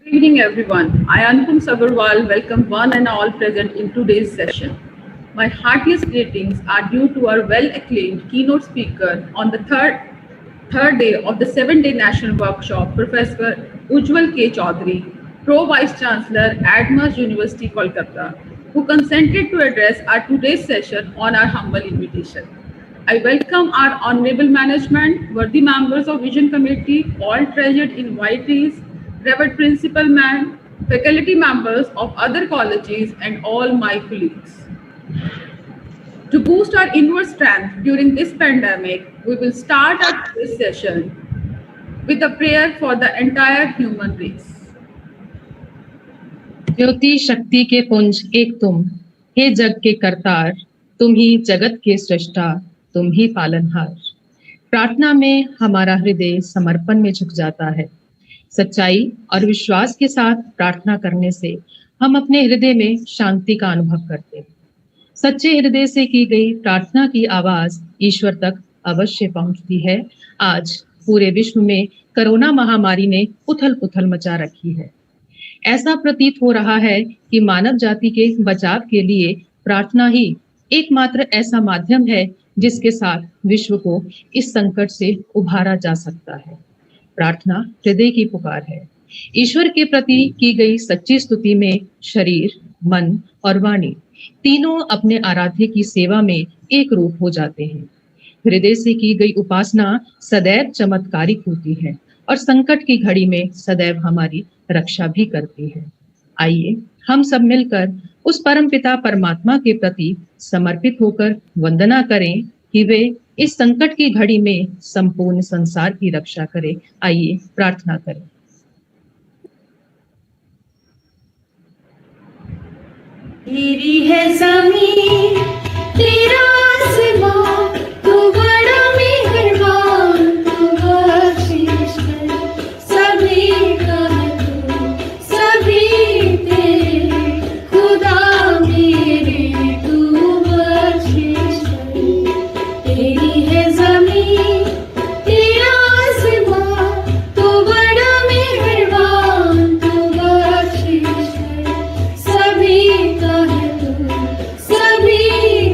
Good evening, everyone. I, Anupam Sagarwal, welcome one and all present in today's session. My heartiest greetings are due to our well-acclaimed keynote speaker on the third day of the 7-day national workshop, Professor Ujjwal K. Chaudhary, Pro Vice Chancellor, Admas University, Kolkata, who consented to address our today's session on our humble invitation. I welcome our honorable management, worthy members of Vision Committee, all treasured invitees, Reverend Principal Ma'am, faculty members of other colleges, and all my colleagues. To boost our inward strength during this pandemic, we will start our today's session with a prayer for the entire human race. ज्योति शक्ति के पुंज एक तुम, हे जग के करतार, तुम ही जगत के सृष्टा, तुम ही पालनहार। प्रार्थना में हमारा हृदय समर्पण में झुक जाता है। सच्चाई और विश्वास के साथ प्रार्थना करने से हम अपने हृदय में शांति का अनुभव करते हैं। सच्चे हृदय से की गई प्रार्थना की आवाज ईश्वर तक अवश्य पहुंचती है। आज पूरे विश्व में कोरोना महामारी ने उथल-पुथल मचा रखी है। ऐसा प्रतीत हो रहा है कि मानव जाति के बचाव के लिए प्रार्थना ही एकमात्र ऐसा माध्यम है जिसके साथ विश्व को इस संकट से उभारा जा सकता है। प्रार्थना हृदय की पुकार है। ईश्वर के प्रति की गई सच्ची स्तुति में शरीर, मन और वाणी तीनों अपने आराध्य की सेवा में एक रूप हो जाते हैं। हृदय से की गई उपासना सदैव चमत्कारिक होती है और संकट की घड़ी में सदैव हमारी रक्षा भी करती है। आइए हम सब मिलकर उस परमपिता परमात्मा के प्रति समर्पित होकर वंदना करें कि वे इस संकट की घड़ी में संपूर्ण संसार की रक्षा करें। आइए प्रार्थना करें। तेरी है ज़मीन, तेरा आसमां, तू बड़ा मेहरबान, तू बख्शिश कर सभी का तू, सभी तेरे खुदा मेरे, तू बख्शिश कर। तेरी है ज़मीन, तेरा आसमां, तू बड़ा मेहरबान, तू बख्शिश कर सभी का है तू, सभी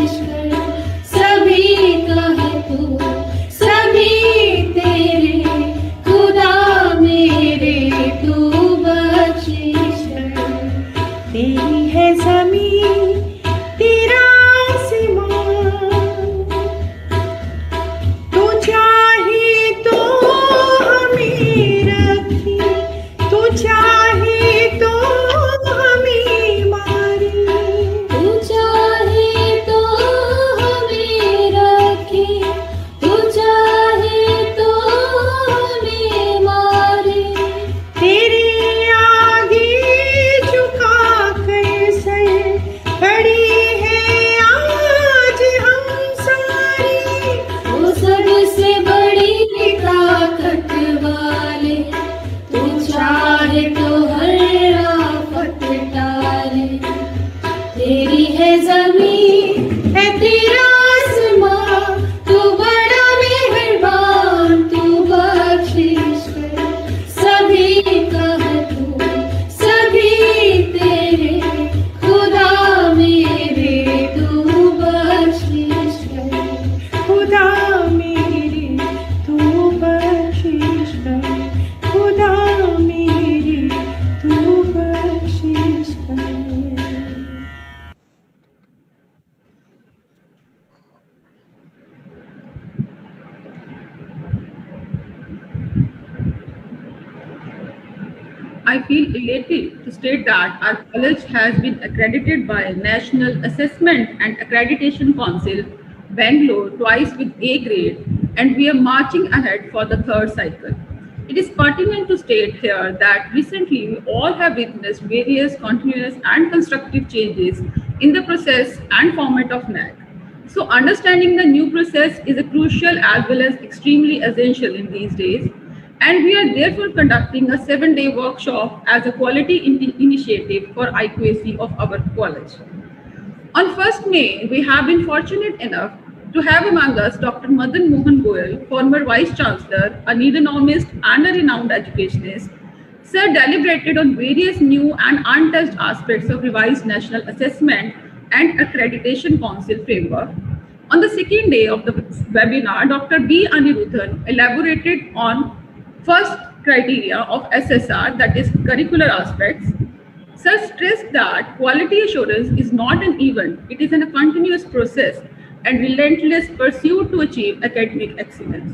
बख्शिश कर, सभी का है तू, सभी तेरे, खुदा मेरे तू बख्शिश कर। तेरी है ज़मीं, तेरा आसमां, तू चाहे तो हमें रखे, तू चाहे तो हमें मारे, तू चाहे तो हमें रखे, तू चाहे तो हमें मारे। तेरे आगे झुका कर सर खड़ी है आज हम सारे, वो सबसे बड़ी ताकत वाले, तू चाहे तो हर आफत टाले। तेरी है ज़मीं है तेरा आसमां, तू बड़ा मेहरबान तू बख्शिश कर, सभी का है तू, सभी तेरे, खुदा मेरे तू बख्शिश कर, खुदा मेरे तू बख्शिश कर, खुदा मेरे तू बख्शिश कर। I feel elated to state that our college has been accredited by National Assessment and Accreditation Council, Bangalore, twice with A grade, and we are marching ahead for the third cycle. It is pertinent to state here that recently we all have witnessed various continuous and constructive changes in the process and format of NAC. So understanding the new process is a crucial as well as extremely essential in these days. And we are therefore conducting a 7-day workshop as a quality initiative for IQAC of our college. On 1st May, we have been fortunate enough to have among us Dr. Madan Mohan Goyal, former Vice Chancellor, a neonomist and a renowned educationist. Sir deliberated on various new and untouched aspects of revised National Assessment and Accreditation Council framework. On the second day of the webinar, Dr. B. Anirudhan elaborated on first criteria of SSR, that is curricular aspects. Sir stressed that quality assurance is not an event, it is a continuous process and relentless pursuit to achieve academic excellence.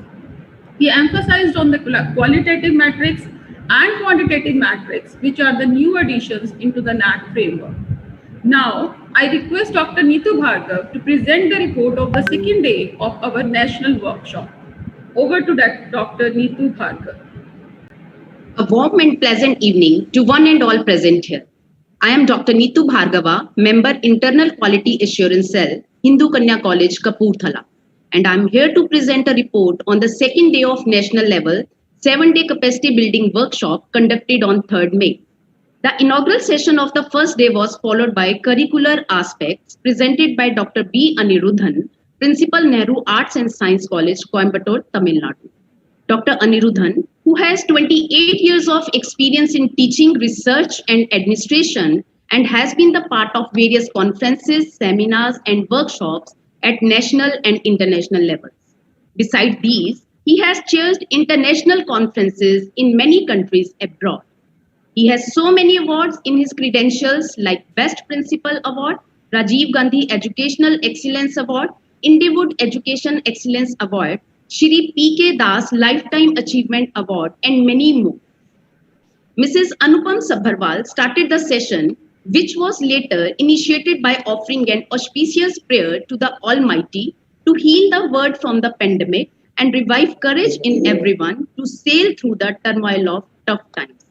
He emphasized on the qualitative metrics and quantitative metrics, which are the new additions into the NAC framework. Now, I request Dr. Neetu Bhargav to present the report of the second day of our national workshop. Over to Dr. Neetu Bhargav. A warm and pleasant evening to one and all present here. I am Dr. Neetu Bhargava, member Internal Quality Assurance Cell, Hindu Kanya College, Kapurthala. And I am here to present a report on the second day of national level 7-day capacity building workshop conducted on 3rd May. The inaugural session of the first day was followed by curricular aspects presented by Dr. B. Anirudhan, Principal Nehru Arts and Science College, Coimbatore, Tamil Nadu. Dr. Anirudhan, who has 28 years of experience in teaching, research and administration and has been the part of various conferences, seminars and workshops at national and international levels. Besides these, he has chaired international conferences in many countries abroad. He has so many awards in his credentials like Best Principal Award, Rajiv Gandhi Educational Excellence Award, Indiewood Education Excellence Award, Shri P.K. Das Lifetime Achievement Award, and many more. Mrs. Anupam Sabharwal started the session, which was later initiated by offering an auspicious prayer to the Almighty to heal the world from the pandemic and revive courage in everyone to sail through the turmoil of tough times.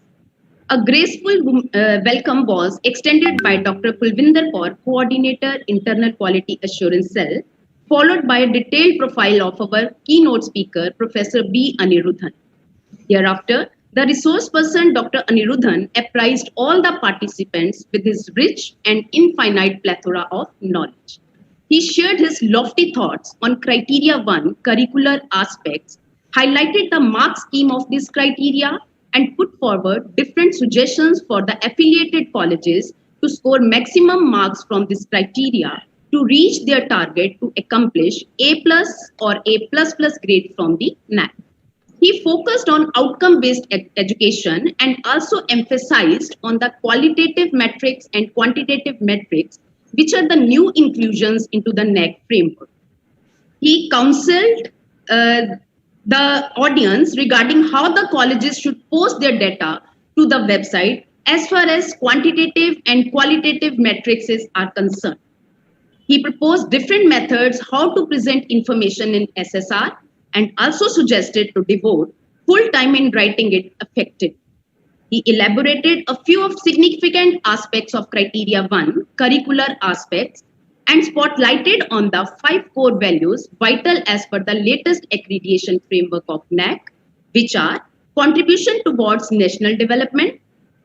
A graceful welcome was extended by Dr. Kulvinder Kaur, Coordinator, Internal Quality Assurance Cell, followed by a detailed profile of our keynote speaker, Professor B. Anirudhan. Hereafter, the resource person, Dr. Anirudhan, apprised all the participants with his rich and infinite plethora of knowledge. He shared his lofty thoughts on Criteria 1, curricular aspects, highlighted the mark scheme of this criteria, and put forward different suggestions for the affiliated colleges to score maximum marks from this criteria to reach their target to accomplish A plus or A plus plus grade from the NAC. He focused on outcome-based education and also emphasized on the qualitative metrics and quantitative metrics, which are the new inclusions into the NAC framework. He counseled the audience regarding how the colleges should post their data to the website as far as quantitative and qualitative metrics are concerned. He proposed different methods how to present information in SSR and also suggested to devote full time in writing it effectively. He elaborated a few of significant aspects of Criteria 1, curricular aspects, and spotlighted on the 5 core values vital as per the latest accreditation framework of NAC, which are contribution towards national development,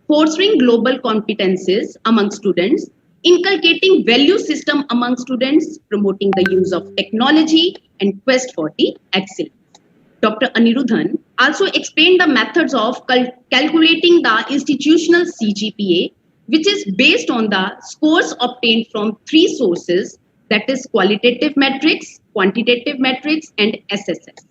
fostering global competences among students, inculcating value system among students, promoting the use of technology, and quest for the excellence. Dr. Anirudhan also explained the methods of calculating the institutional CGPA, which is based on the scores obtained from 3 sources, that is qualitative metrics, quantitative metrics, and SSS.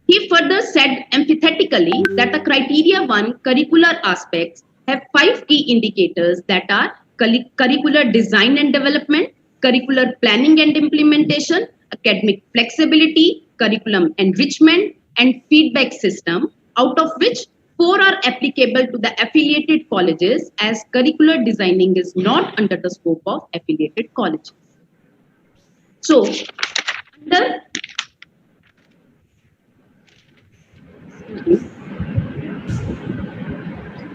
He further said emphatically that the Criteria 1 curricular aspects have 5 key indicators that are curricular design and development, curricular planning and implementation, academic flexibility, curriculum enrichment, and feedback system, out of which 4 are applicable to the affiliated colleges, as curricular designing is not under the scope of affiliated colleges. So,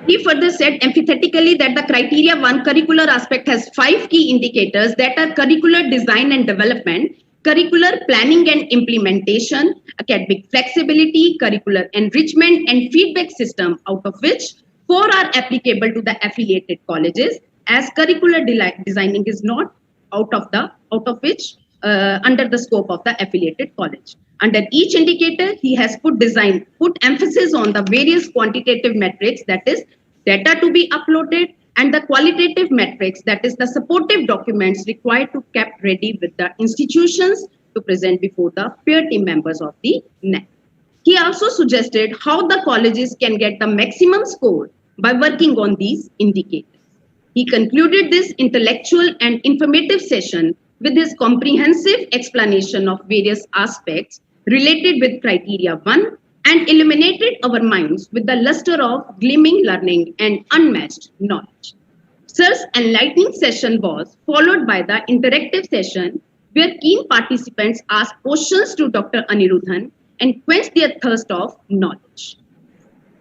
he further said emphatically that the Criteria 1 curricular aspect has 5 key indicators that are curricular design and development, curricular planning and implementation, academic flexibility, curricular enrichment, and feedback system, out of which 4 are applicable to the affiliated colleges, as curricular designing is not under the scope of the affiliated college. Under each indicator, he has put emphasis on the various quantitative metrics, that is data to be uploaded, and the qualitative metrics, that is the supportive documents required to kept ready with the institutions to present before the peer team members of the NAC. He also suggested how the colleges can get the maximum score by working on these indicators. He concluded this intellectual and informative session with his comprehensive explanation of various aspects related with Criteria 1 and illuminated our minds with the luster of gleaming learning and unmatched knowledge. Sir's enlightening session was followed by the interactive session where keen participants asked questions to Dr. Anirudhan and quenched their thirst of knowledge.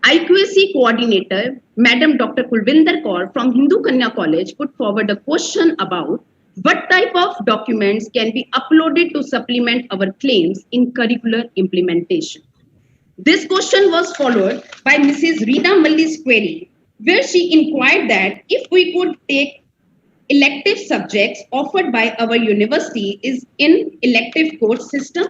IQAC coordinator, Madam Dr. Kulvinder Kaur from Hindu Kanya College put forward a question about what type of documents can be uploaded to supplement our claims in curricular implementation. This question was followed by Mrs. Reena Malli's query, where she inquired that if we could take elective subjects offered by our university is in elective course system.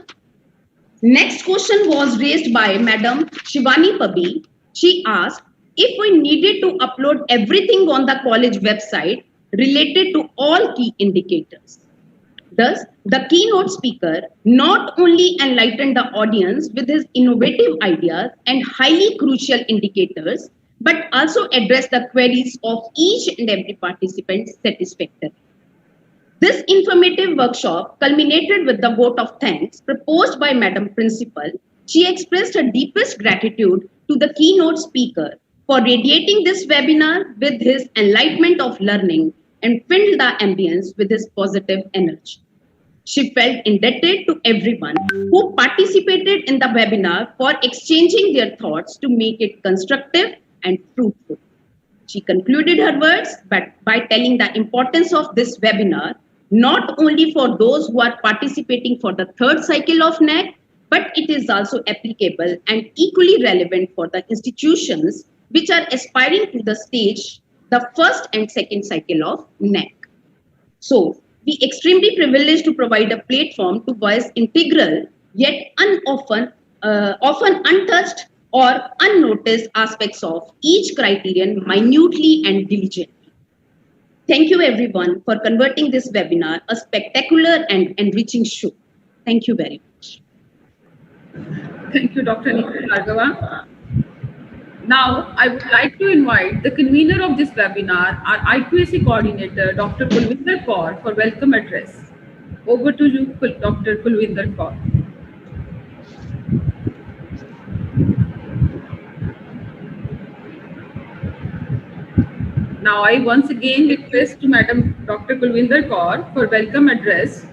Next question was raised by Madam Shivani Pabi. She asked if we needed to upload everything on the college website related to all key indicators. Thus, the keynote speaker not only enlightened the audience with his innovative ideas and highly crucial indicators, but also addressed the queries of each and every participant satisfactorily. This informative workshop culminated with the vote of thanks proposed by Madam Principal. She expressed her deepest gratitude to the keynote speaker for radiating this webinar with his enlightenment of learning and filled the ambience with his positive energy. She felt indebted to everyone who participated in the webinar for exchanging their thoughts to make it constructive and fruitful. She concluded her words by telling the importance of this webinar, not only for those who are participating for the 3rd cycle of NAC, but it is also applicable and equally relevant for the institutions which are aspiring to the stage, the 1st and 2nd cycle of NAC. So, we extremely privileged to provide a platform to voice integral yet often untouched or unnoticed aspects of each criterion minutely and diligently. Thank you everyone for converting this webinar a spectacular and enriching show. Thank you very much. Thank you, Dr. Neetu Bhargava. Now, I would like to invite the convener of this webinar, our I2AC coordinator, Dr. Kulwinder Kaur, for welcome address. Over to you, Dr. Kulwinder Kaur. Now, I once again request to Madam Dr. Kulwinder Kaur for welcome address.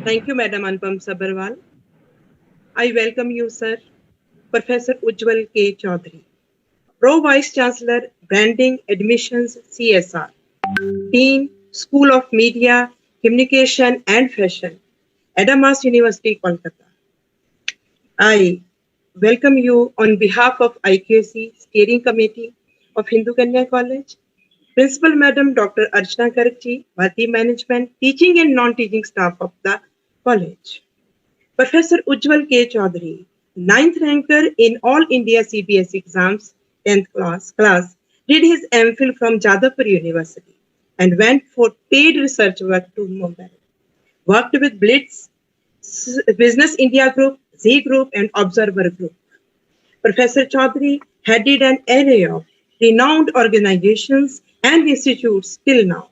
Thank you, Madam Anupam Sabharwal. I welcome you, sir, Professor Ujjwal K. Chaudhary, Pro Vice Chancellor, Branding, Admissions, CSR, Dean, School of Media, Communication and Fashion, Adamas University, Kolkata. I welcome you on behalf of IQAC Steering Committee of Hindu Kanya College, Principal Madam Dr. Archana Gargji, Bharti Management, teaching and non-teaching staff of the college. Professor Ujjwal K. Chaudhary, 9th ranker in all India CBSE exams, 10th class, did his MPhil from Jadavpur University and went for paid research work to Mumbai. Worked with Blitz, Business India Group, Z Group and Observer Group. Professor Chaudhary headed an array of renowned organizations and institutes till now.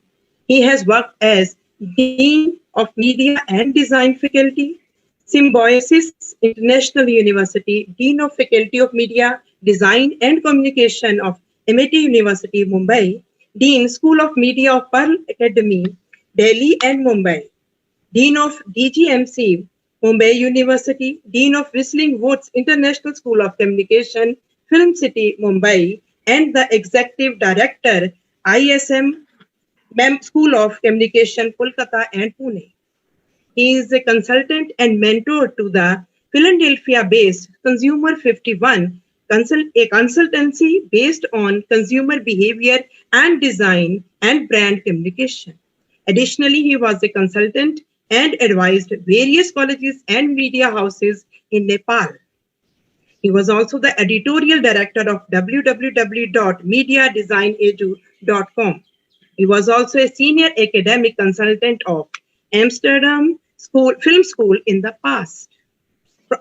He has worked as Dean of Media and Design Faculty, Symbiosis International University, Dean of Faculty of Media, Design and Communication of MIT University, Mumbai, Dean School of Media of Pearl Academy, Delhi and Mumbai, Dean of DGMC, Mumbai University, Dean of Whistling Woods International School of Communication, Film City, Mumbai, and the Executive Director, ISM School of Communication, Kolkata and Pune. He is a consultant and mentor to the Philadelphia-based Consumer 51, a consultancy based on consumer behavior and design and brand communication. Additionally, he was a consultant and advised various colleges and media houses in Nepal. He was also the editorial director of www.mediadesignedu.com. He was also a senior academic consultant of Amsterdam Film School in the past.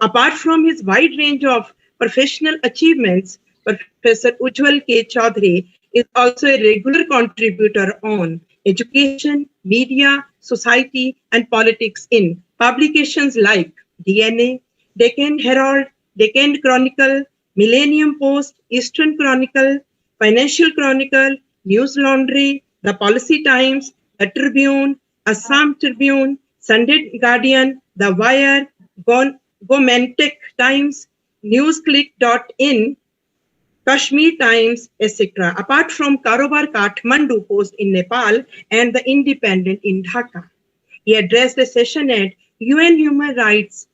Apart from his wide range of professional achievements, Professor Ujjwal K. Chaudhary is also a regular contributor on education, media, society, and politics in publications like DNA, Deccan Herald, Deccan Chronicle, Millennium Post, Eastern Chronicle, Financial Chronicle, News Laundry, The Policy Times, The Tribune, Assam Tribune, Sunday Guardian, The Wire, Gomantek Times, Newsclick.in, Kashmir Times, etc. Apart from Karobar Kathmandu Post in Nepal and The Independent in Dhaka. He addressed a session at UN Human Rights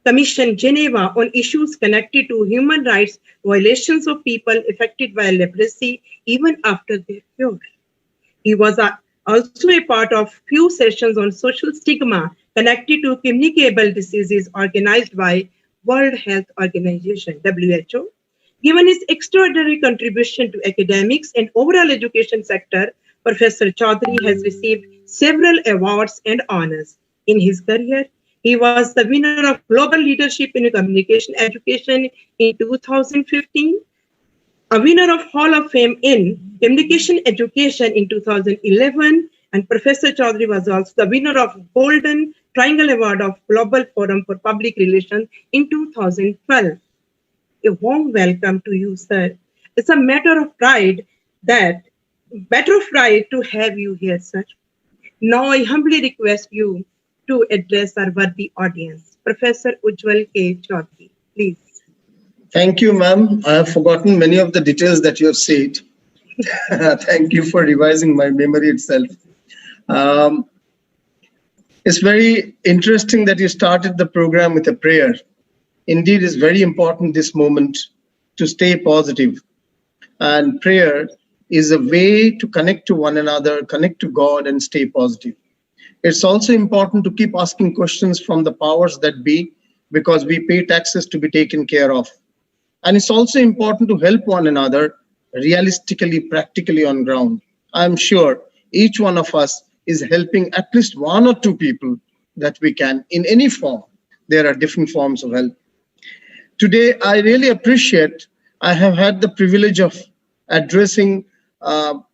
Commission Geneva on issues connected to human rights violations of people affected by leprosy even after their cure. He was also a part of few sessions on social stigma connected to communicable diseases organized by World Health Organization, WHO. Given his extraordinary contribution to academics and overall education sector, Professor Chaudhary has received several awards and honors. In his career, he was the winner of Global Leadership in Communication Education in 2015, a winner of Hall of Fame in Communication Education in 2011, and Professor Chaudhary was also the winner of Golden Triangle Award of Global Forum for Public Relations in 2012. A warm welcome to you, sir. It's a matter of pride to have you here, sir. Now I humbly request you to address our worthy audience. Professor Ujjwal K. Chaudhary, please. Thank you, ma'am. I have forgotten many of the details that you have said. Thank you for revising my memory itself. It's very interesting that you started the program with a prayer. Indeed, it's very important this moment to stay positive. And prayer is a way to connect to one another, connect to God, and stay positive. It's also important to keep asking questions from the powers that be, because we pay taxes to be taken care of. And it's also important to help one another realistically, practically on ground. I'm sure each one of us is helping at least one or two people that we can in any form. There are different forms of help. Today, I really appreciate, I have had the privilege of addressing honorable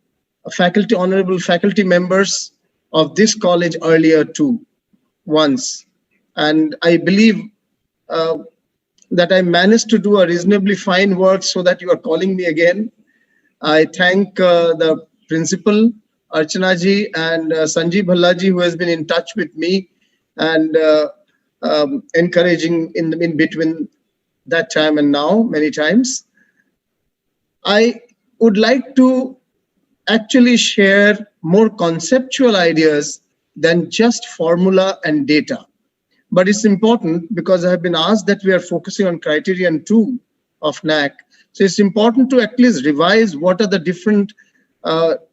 faculty members of this college earlier too, once. And I believe that I managed to do a reasonably fine work so that you are calling me again. I thank the principal, Archana ji, and Sanjeev Bhallaji, who has been in touch with me and encouraging in between that time and now many times. I would like to actually share more conceptual ideas than just formula and data. But it's important because I have been asked that we are focusing on criterion 2 of NAC. So it's important to at least revise what are the different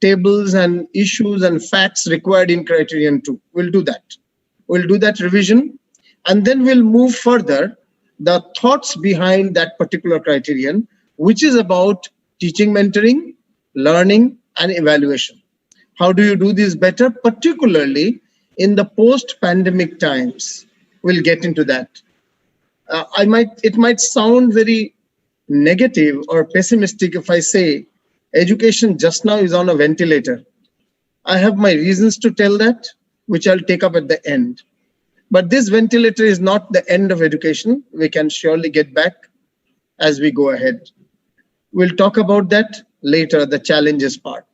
tables and issues and facts required in criterion 2. We'll do that. We'll do that revision, and then we'll move further the thoughts behind that particular criterion, which is about teaching, mentoring, learning, and evaluation. How do you do this better, particularly in the post-pandemic times? We'll get into that. It might sound very negative or pessimistic if I say education just now is on a ventilator. I have my reasons to tell that, which I'll take up at the end. But this ventilator is not the end of education. We can surely get back as we go ahead. We'll talk about that later, the challenges part.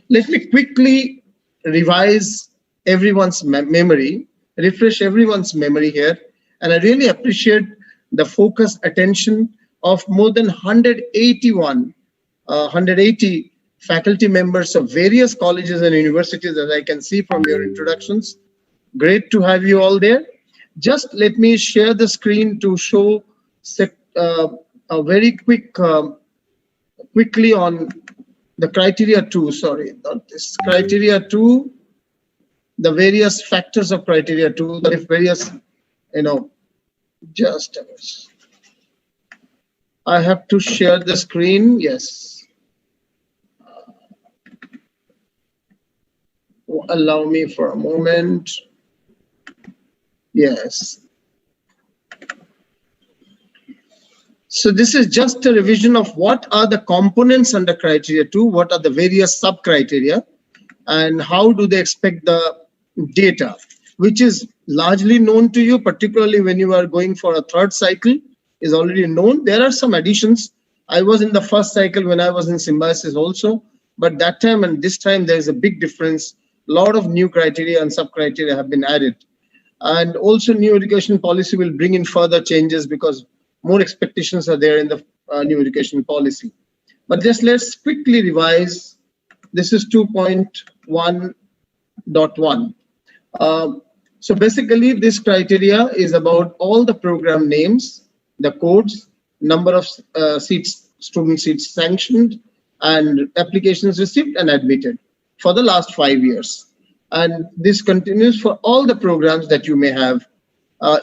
Let me quickly revise everyone's memory, refresh everyone's memory here. And I really appreciate the focused attention of more than 180 faculty members of various colleges and universities, as I can see from your introductions. Great to have you all there. Just let me share the screen to show a very quickly on the criteria 2, sorry, not this, criteria 2, the various factors of criteria 2, the various, just a minute. I have to share the screen, yes. Allow me for a moment. Yes. So this is just a revision of what are the components under criteria 2, what are the various sub-criteria, and how do they expect the data, which is largely known to you, particularly when you are going for a third cycle, is already known. There are some additions. I was in the first cycle when I was in Symbiosis also, but that time and this time there is a big difference. A lot of new criteria and sub-criteria have been added. And also new education policy will bring in further changes because more expectations are there in the new education policy. But just let's quickly revise. This is 2.1.1. So basically this criteria is about all the program names, the codes, number of student seats sanctioned, and applications received and admitted for the last 5 years. And this continues for all the programs that you may have.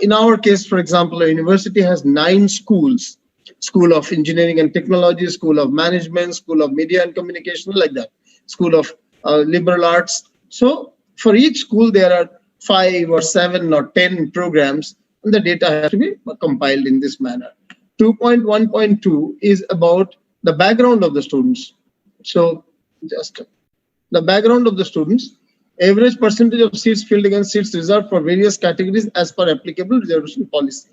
In our case, for example, a university has 9 schools: School of Engineering and Technology, School of Management, School of Media and Communication, like that, School of Liberal Arts. So for each school, there are 5 or 7 or 10 programs, and the data has to be compiled in this manner. 2.1.2 is about the background of the students. So just the background of the students. Average percentage of seats filled against seats reserved for various categories as per applicable reservation policy.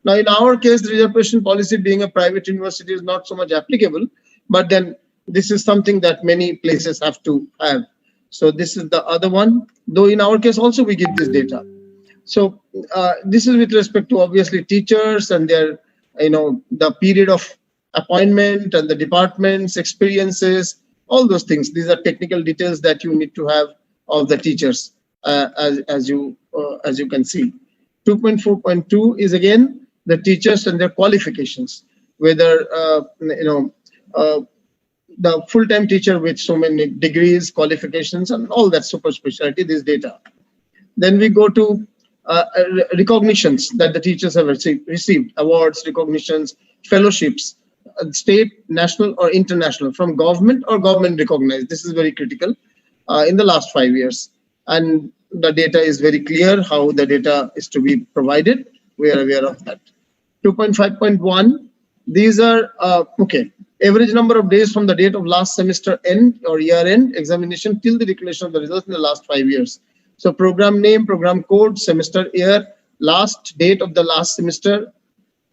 Now, in our case, the reservation policy being a private university is not so much applicable, but then this is something that many places have to have. So this is the other one, though in our case also we give this data. So this is with respect to obviously teachers and their, the period of appointment and the departments, experiences, all those things. These are technical details that you need to have of the teachers, as you can see. 2.4.2 is again the teachers and their qualifications, whether the full-time teacher with so many degrees, qualifications, and all that super specialty, this data. Then we go to recognitions that the teachers have received, awards, recognitions, fellowships, state, national, or international, from government or government recognized. This is very critical. in the last 5 years. And the data is very clear how the data is to be provided. We are aware of that. 2.5.1, these are, okay, average number of days from the date of last semester end or year end examination till the declaration of the results in the last 5 years. So program name, program code, semester year, last date of the last semester,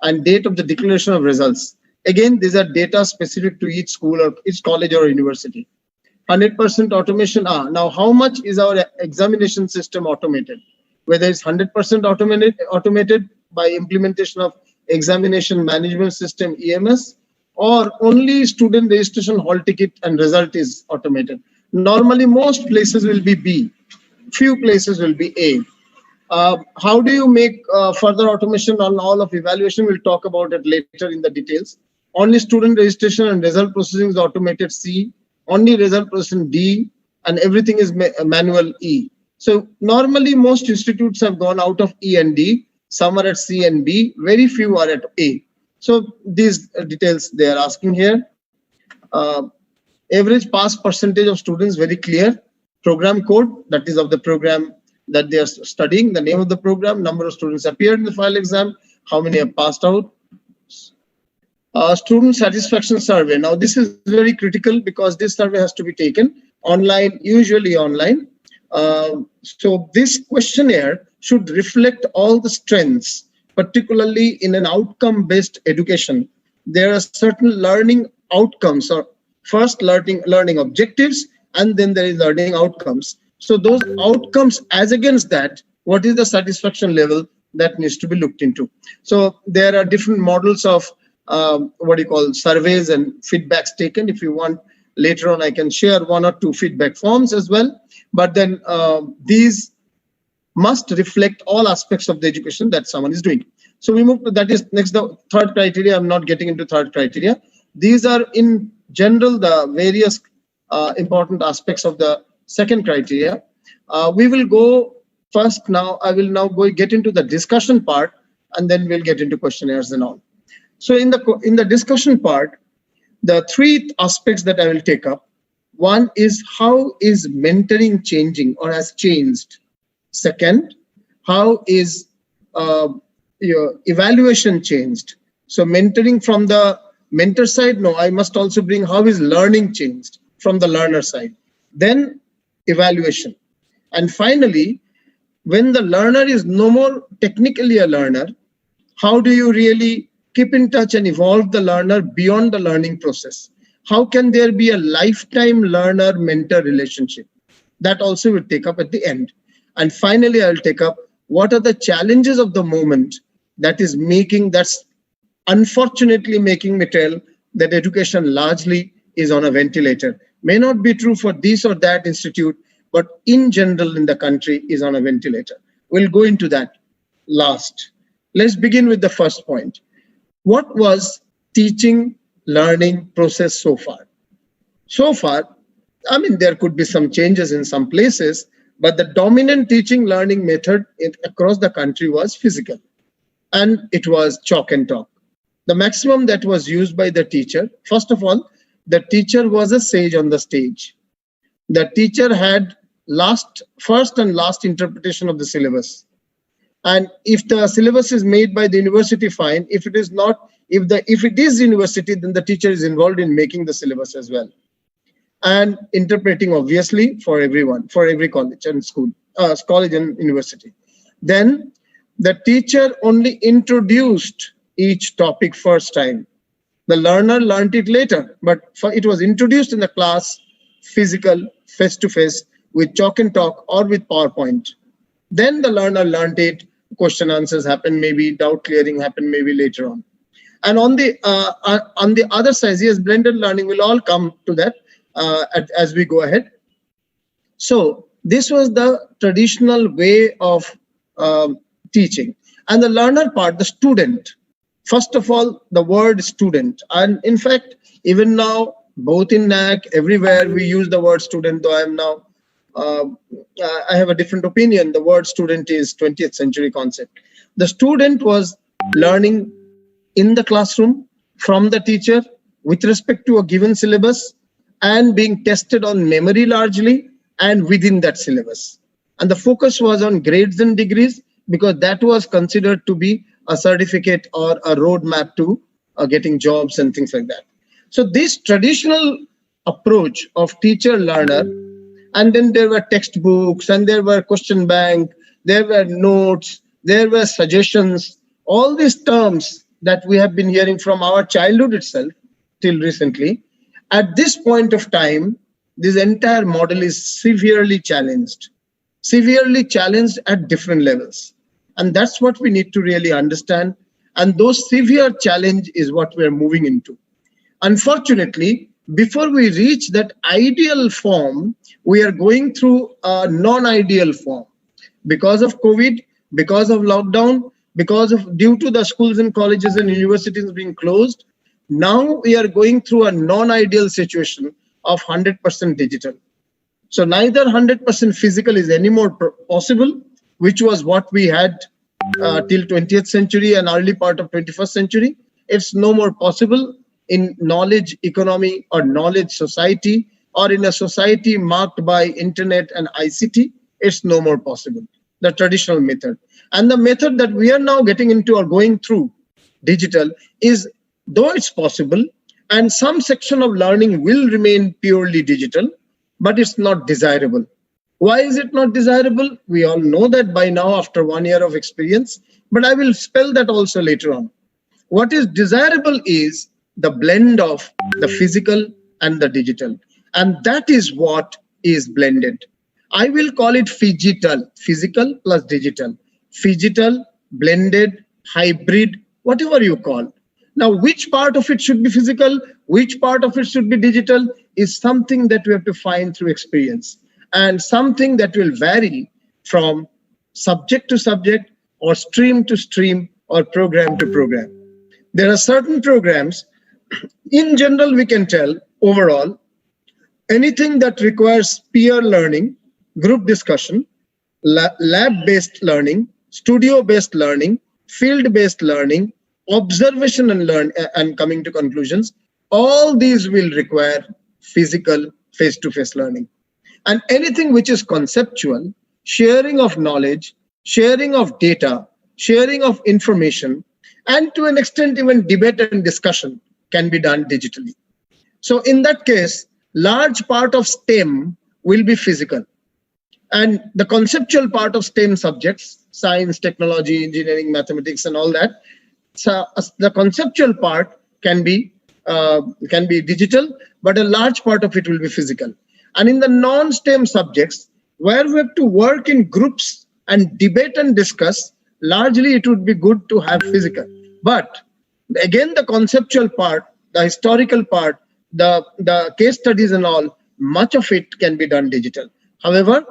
and date of the declaration of results. Again, these are data specific to each school or each college or university. 100% automation. Now, how much is our examination system automated? Whether it's 100% automated by implementation of examination management system EMS, or only student registration, hall ticket, and result is automated. Normally, most places will be B. Few places will be A. How do you make further automation on all of evaluation? We'll talk about it later in the details. Only student registration and result processing is automated C. Only result processing D, and everything is manual E. So normally most institutes have gone out of E and D. Some are at C and B. Very few are at A. So these details they are asking here. Average pass percentage of students very clear. Program code, that is of the program that they are studying, the name of the program, number of students appeared in the final exam, how many have passed out. Student satisfaction survey. Now this is very critical because this survey has to be taken online, usually online. So this questionnaire should reflect all the strengths, particularly in an outcome-based education. There are certain learning outcomes, or first learning objectives, and then there is learning outcomes. So those outcomes, as against that, what is the satisfaction level that needs to be looked into? So there are different models of surveys and feedbacks taken. If you want, later on I can share 1 or 2 feedback forms as well. But then these must reflect all aspects of the education that someone is doing. So we move to, that is next, the third criteria. I'm not getting into third criteria. These are in general the various important aspects of the second criteria. We will go first now. I will now get into the discussion part, and then we'll get into questionnaires and all. So in the discussion part, the 3 aspects that I will take up. One is, how is mentoring changing or has changed? Second, how is your evaluation changed? So mentoring from the mentor side, no, I must also bring how is learning changed from the learner side. Then evaluation. And finally, when the learner is no more technically a learner, how do you really keep in touch and evolve the learner beyond the learning process? How can there be a lifetime learner-mentor relationship? That also will take up at the end. And finally, I'll take up what are the challenges of the moment that's unfortunately making me tell that education largely is on a ventilator. May not be true for this or that institute, but in general in the country is on a ventilator. We'll go into that last. Let's begin with the first point. What was teaching learning process so far? So far, I mean, there could be some changes in some places, but the dominant teaching learning method across the country was physical, and it was chalk and talk. The maximum that was used by the teacher, first of all, the teacher was a sage on the stage. The teacher had first and last interpretation of the syllabus. And if the syllabus is made by the university, fine. If it is not, if it is university, then the teacher is involved in making the syllabus as well. And interpreting, obviously, for everyone, for every college and school, college and university. Then the teacher only introduced each topic first time. The learner learned it later, but it was introduced in the class, physical, face-to-face, with chalk and talk or with PowerPoint. Then the learner learned it, question answers happened, maybe doubt clearing happened maybe later on. And on the other side, yes, blended learning will all come to that as we go ahead. So this was the traditional way of teaching. And the learner part, the student, first of all, the word student. And in fact, even now, both in NAC, everywhere we use the word student, though I am now, I have a different opinion. The word student is 20th century concept. The student was learning in the classroom from the teacher with respect to a given syllabus and being tested on memory largely and within that syllabus. And the focus was on grades and degrees because that was considered to be a certificate or a roadmap to getting jobs and things like that. So this traditional approach of teacher learner, and then there were textbooks and there were question bank, there were notes, there were suggestions, all these terms that we have been hearing from our childhood itself till recently. At this point of time, this entire model is severely challenged at different levels. And that's what we need to really understand. And those severe challenge is what we're moving into. Unfortunately, before we reach that ideal form, we are going through a non-ideal form. Because of COVID, because of lockdown, due to the schools and colleges and universities being closed, now we are going through a non-ideal situation of 100% digital. So neither 100% physical is anymore possible, which was what we had till 20th century and early part of 21st century. It's no more possible in knowledge economy or knowledge society, or in a society marked by internet and ICT. It's no more possible, the traditional method. And the method that we are now getting into or going through, digital, is, though it's possible, and some section of learning will remain purely digital, but it's not desirable. Why is it not desirable? We all know that by now after 1 year of experience, but I will spell that also later on. What is desirable is the blend of the physical and the digital. And that is what is blended. I will call it phygital, physical plus digital. Phygital, blended, hybrid, whatever you call. Now, which part of it should be physical, which part of it should be digital is something that we have to find through experience, and something that will vary from subject to subject or stream to stream or program to program. There are certain programs, in general, we can tell overall, anything that requires peer learning, group discussion, lab-based learning, studio-based learning, field-based learning, observation and learn and coming to conclusions, all these will require physical face-to-face learning. And anything which is conceptual, sharing of knowledge, sharing of data, sharing of information, and to an extent even debate and discussion can be done digitally. So in that case, large part of STEM will be physical. And the conceptual part of STEM subjects, science, technology, engineering, mathematics, and all that, so the conceptual part can be digital, but a large part of it will be physical. And in the non-STEM subjects, where we have to work in groups and debate and discuss, largely it would be good to have physical. But again, the conceptual part, the historical part, the case studies and all, much of it can be done digital. However,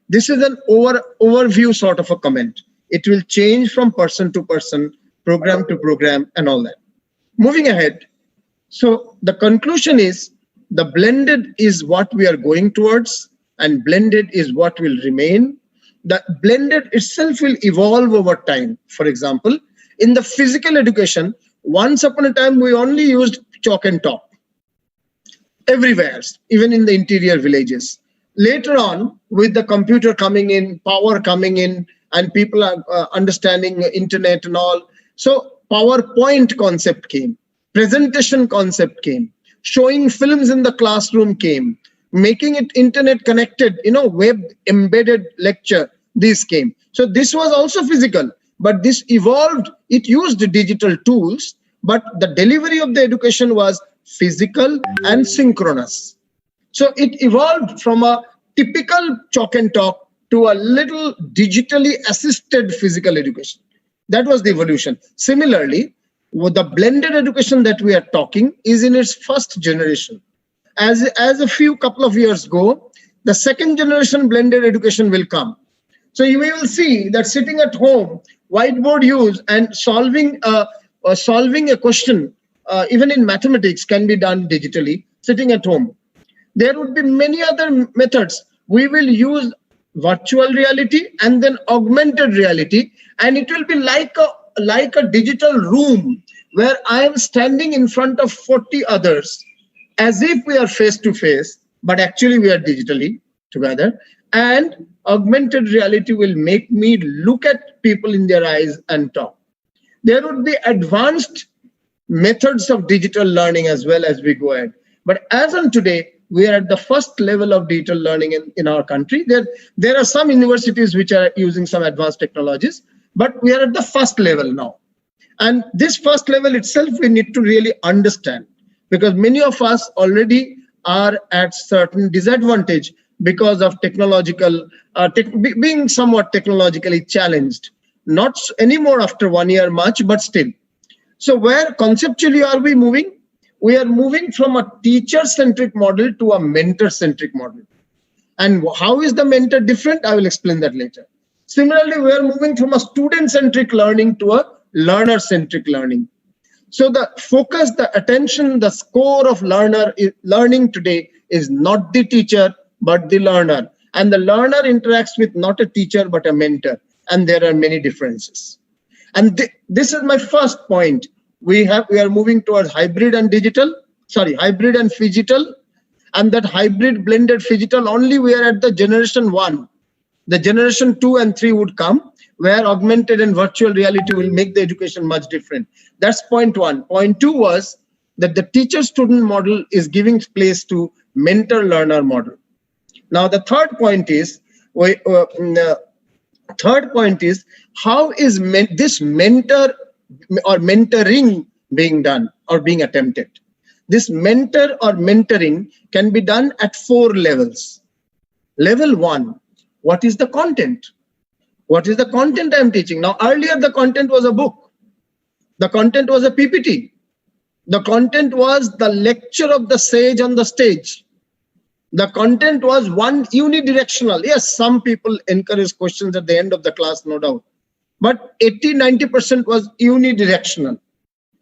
this is an overview sort of a comment. It will change from person to person, program to program, and all that. Moving ahead, so the conclusion is the blended is what we are going towards, and blended is what will remain. The blended itself will evolve over time. For example, in the physical education, once upon a time, we only used chalk and chalk everywhere, even in the interior villages. Later on, with the computer coming in, power coming in, and people are understanding internet and all, so PowerPoint concept came, presentation concept came, showing films in the classroom came, making it internet connected, web embedded lecture, this came. So this was also physical, but this evolved. It used digital tools, but the delivery of the education was physical and synchronous. So it evolved from a typical chalk and talk to a little digitally assisted physical education. That was the evolution. Similarly, with the blended education that we are talking is in its first generation. As a couple of years go, the second generation blended education will come. So you will see that sitting at home, whiteboard use and solving a question, even in mathematics, can be done digitally, sitting at home. There would be many other methods. We will use virtual reality and then augmented reality, and it will be like a digital room where I am standing in front of 40 others as if we are face to face, but actually we are digitally. together, and augmented reality will make me look at people in their eyes and talk. There would be advanced methods of digital learning as well as we go ahead. But as on today, we are at the first level of digital learning in our country. There are some universities which are using some advanced technologies, but we are at the first level now. And this first level itself, we need to really understand, because many of us already are at certain disadvantage because of technological, being somewhat technologically challenged. Not anymore after 1 year much, but still. So where conceptually are we moving? We are moving from a teacher-centric model to a mentor-centric model. And how is the mentor different? I will explain that later. Similarly, we are moving from a student-centric learning to a learner-centric learning. So the focus, the attention, the score of learning today is not the teacher, but the learner. And the learner interacts with not a teacher, but a mentor. And there are many differences. And this is my first point. We are moving towards hybrid and phygital, and that hybrid blended phygital only we are at the generation 1. The generation 2 and 3 would come, where augmented and virtual reality will make the education much different. That's point 1. Point 2 was that the teacher-student model is giving place to mentor-learner model. Now the third point is, how is this mentor or mentoring being done or being attempted? This mentor or mentoring can be done at 4 levels. Level 1, what is the content? What is the content I'm teaching? Now, earlier the content was a book. The content was a PPT. The content was the lecture of the sage on the stage. The content was one unidirectional. Yes, some people encourage questions at the end of the class, no doubt. But 80-90% was unidirectional.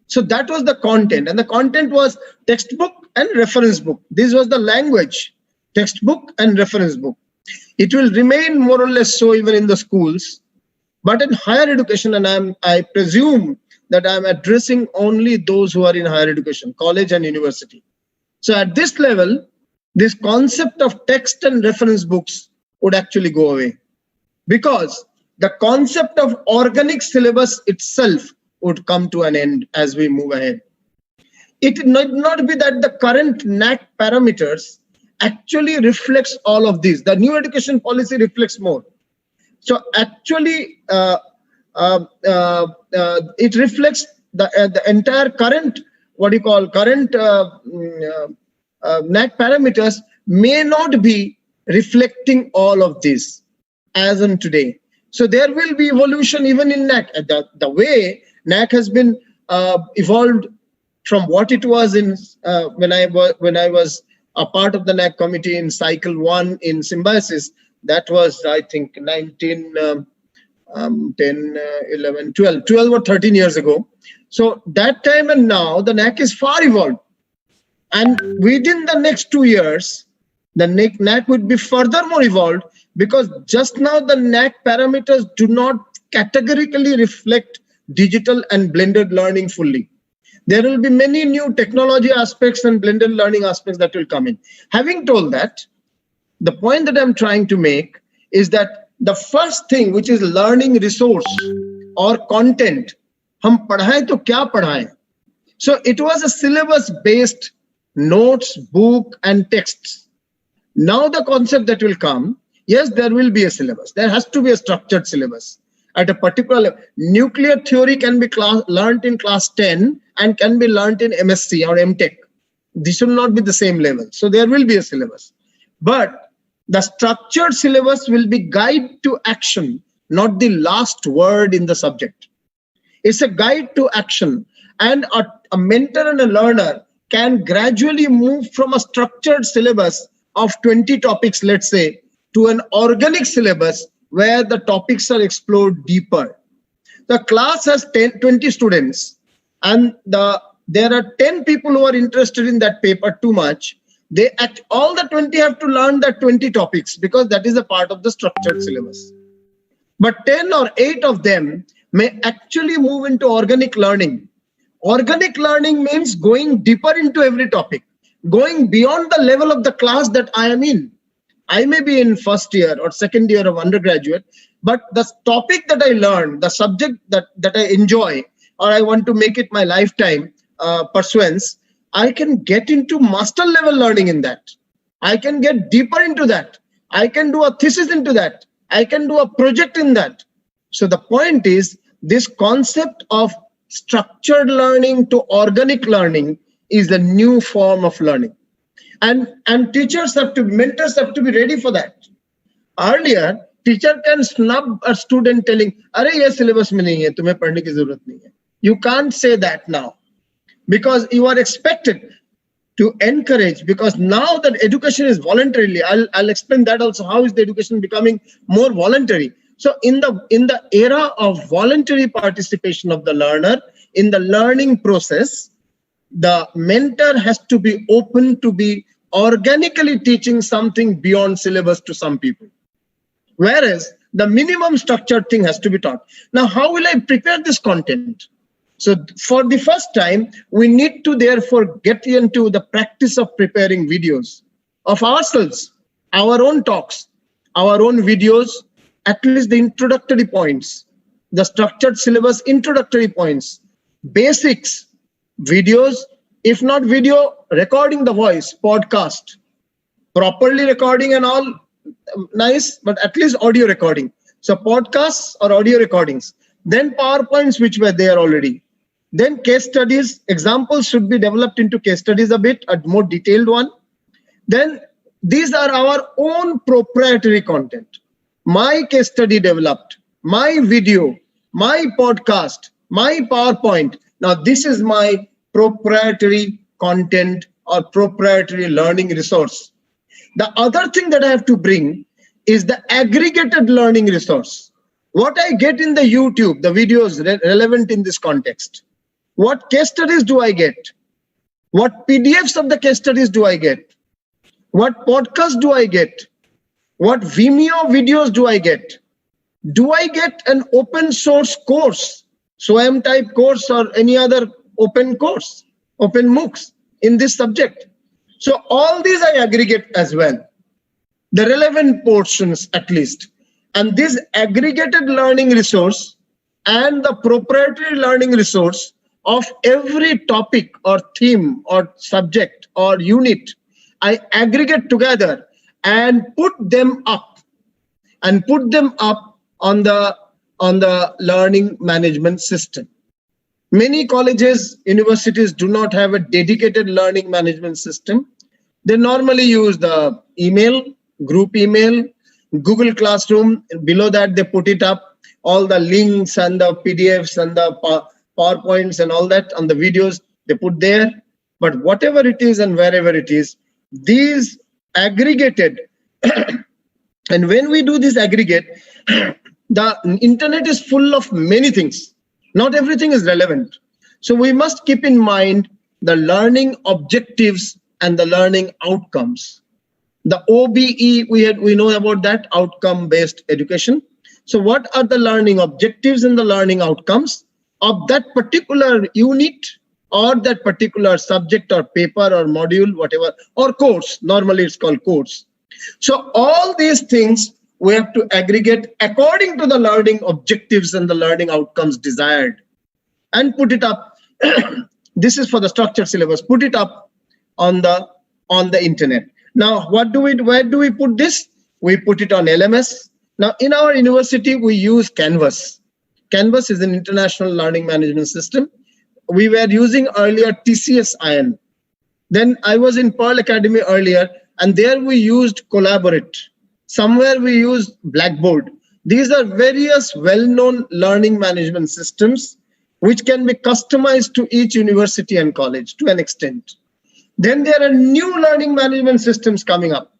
So that was the content. And the content was textbook and reference book. This was the language, textbook and reference book. It will remain more or less so even in the schools. But in higher education, and I presume that I'm addressing only those who are in higher education, college and university. So at this level, this concept of text and reference books would actually go away, because the concept of organic syllabus itself would come to an end as we move ahead. It need not be that the current NAC parameters actually reflects all of these. The new education policy reflects more. So actually, it reflects the entire current, NAC parameters may not be reflecting all of this as on today. So there will be evolution even in NAC. The way NAC has been evolved from what it was in when I was a part of the NAC committee in cycle 1 in Symbiosis. That was, I think, 12 or 13 years ago. So that time and now, the NAC is far evolved. And within the next 2 years, the NAC would be furthermore evolved, because just now the NAC parameters do not categorically reflect digital and blended learning fully. There will be many new technology aspects and blended learning aspects that will come in. Having told that, the point that I'm trying to make is that the first thing, which is learning resource or content, hum padhaye to kya padhaye? So it was a syllabus-based notes, book, and texts. Now the concept that will come, yes, there will be a syllabus. There has to be a structured syllabus at a particular level. Nuclear theory can be learned in class 10 and can be learned in MSc or MTech. This should not be the same level. So there will be a syllabus. But the structured syllabus will be guide to action, not the last word in the subject. It's a guide to action. And a mentor and a learner can gradually move from a structured syllabus of 20 topics, let's say, to an organic syllabus where the topics are explored deeper. The class has 20 students, and there are 10 people who are interested in that paper too much. All the 20 have to learn that 20 topics, because that is a part of the structured syllabus. But 10 or 8 of them may actually move into organic learning. Organic learning means going deeper into every topic, going beyond the level of the class that I am in. I may be in first year or second year of undergraduate, but the topic that I learn, the subject that I enjoy, or I want to make it my lifetime pursuance, I can get into master level learning in that. I can get deeper into that. I can do a thesis into that. I can do a project in that. So the point is, this concept of structured learning to organic learning is a new form of learning. And mentors have to be ready for that. Earlier, teacher can snub a student telling, "Arey, ye syllabus mein nahi hai, tumhe padhne ki zarurat nahi hai." You can't say that now, because you are expected to encourage, because now that education is voluntarily, I'll explain that also. How is the education becoming more voluntary? So in the era of voluntary participation of the learner in the learning process, the mentor has to be open to be organically teaching something beyond syllabus to some people. Whereas the minimum structured thing has to be taught. Now, how will I prepare this content? So for the first time, we need to therefore get into the practice of preparing videos of ourselves, our own talks, our own videos, at least the introductory points, the structured syllabus introductory points, basics, videos, if not video, recording the voice, podcast, properly recording and all, nice, but at least audio recording. So podcasts or audio recordings, then PowerPoints, which were there already. Then case studies, examples should be developed into case studies a bit, a more detailed one. Then these are our own proprietary content. My case study developed, my video, my podcast, my PowerPoint. Now this is my proprietary content or proprietary learning resource. The other thing that I have to bring is the aggregated learning resource. What I get in the YouTube, the videos relevant in this context. What case studies do I get? What PDFs of the case studies do I get? What podcasts do I get? What Vimeo videos do I get? Do I get an open source course, SWAYAM type course or any other open course, open MOOCs in this subject? So all these I aggregate as well, the relevant portions at least. And this aggregated learning resource and the proprietary learning resource of every topic or theme or subject or unit, I aggregate together and put them up on the learning management system. Many colleges, universities do not have a dedicated learning management system. They normally use the email, group email, Google Classroom. Below that, they put it up, all the links and the PDFs and the PowerPoints and all that on the videos they put there. But whatever it is and wherever it is, these aggregated, and when we do this aggregate, the internet is full of many things. Not everything is relevant. So we must keep in mind the learning objectives and the learning outcomes. The OBE, we know about that, outcome-based education. So what are the learning objectives and the learning outcomes of that particular unit or that particular subject or paper or module, whatever, or course? Normally it's called course. So all these things we have to aggregate according to the learning objectives and the learning outcomes desired and put it up. This is for the structured syllabus. Put it up on the internet. Now, where do we put this? We put it on LMS. Now, in our university, we use Canvas. Canvas is an international learning management system. We were using earlier TCS Iron. Then I was in Pearl Academy earlier, and there we used Collaborate. Somewhere we used Blackboard. These are various well-known learning management systems which can be customized to each university and college to an extent. Then there are new learning management systems coming up.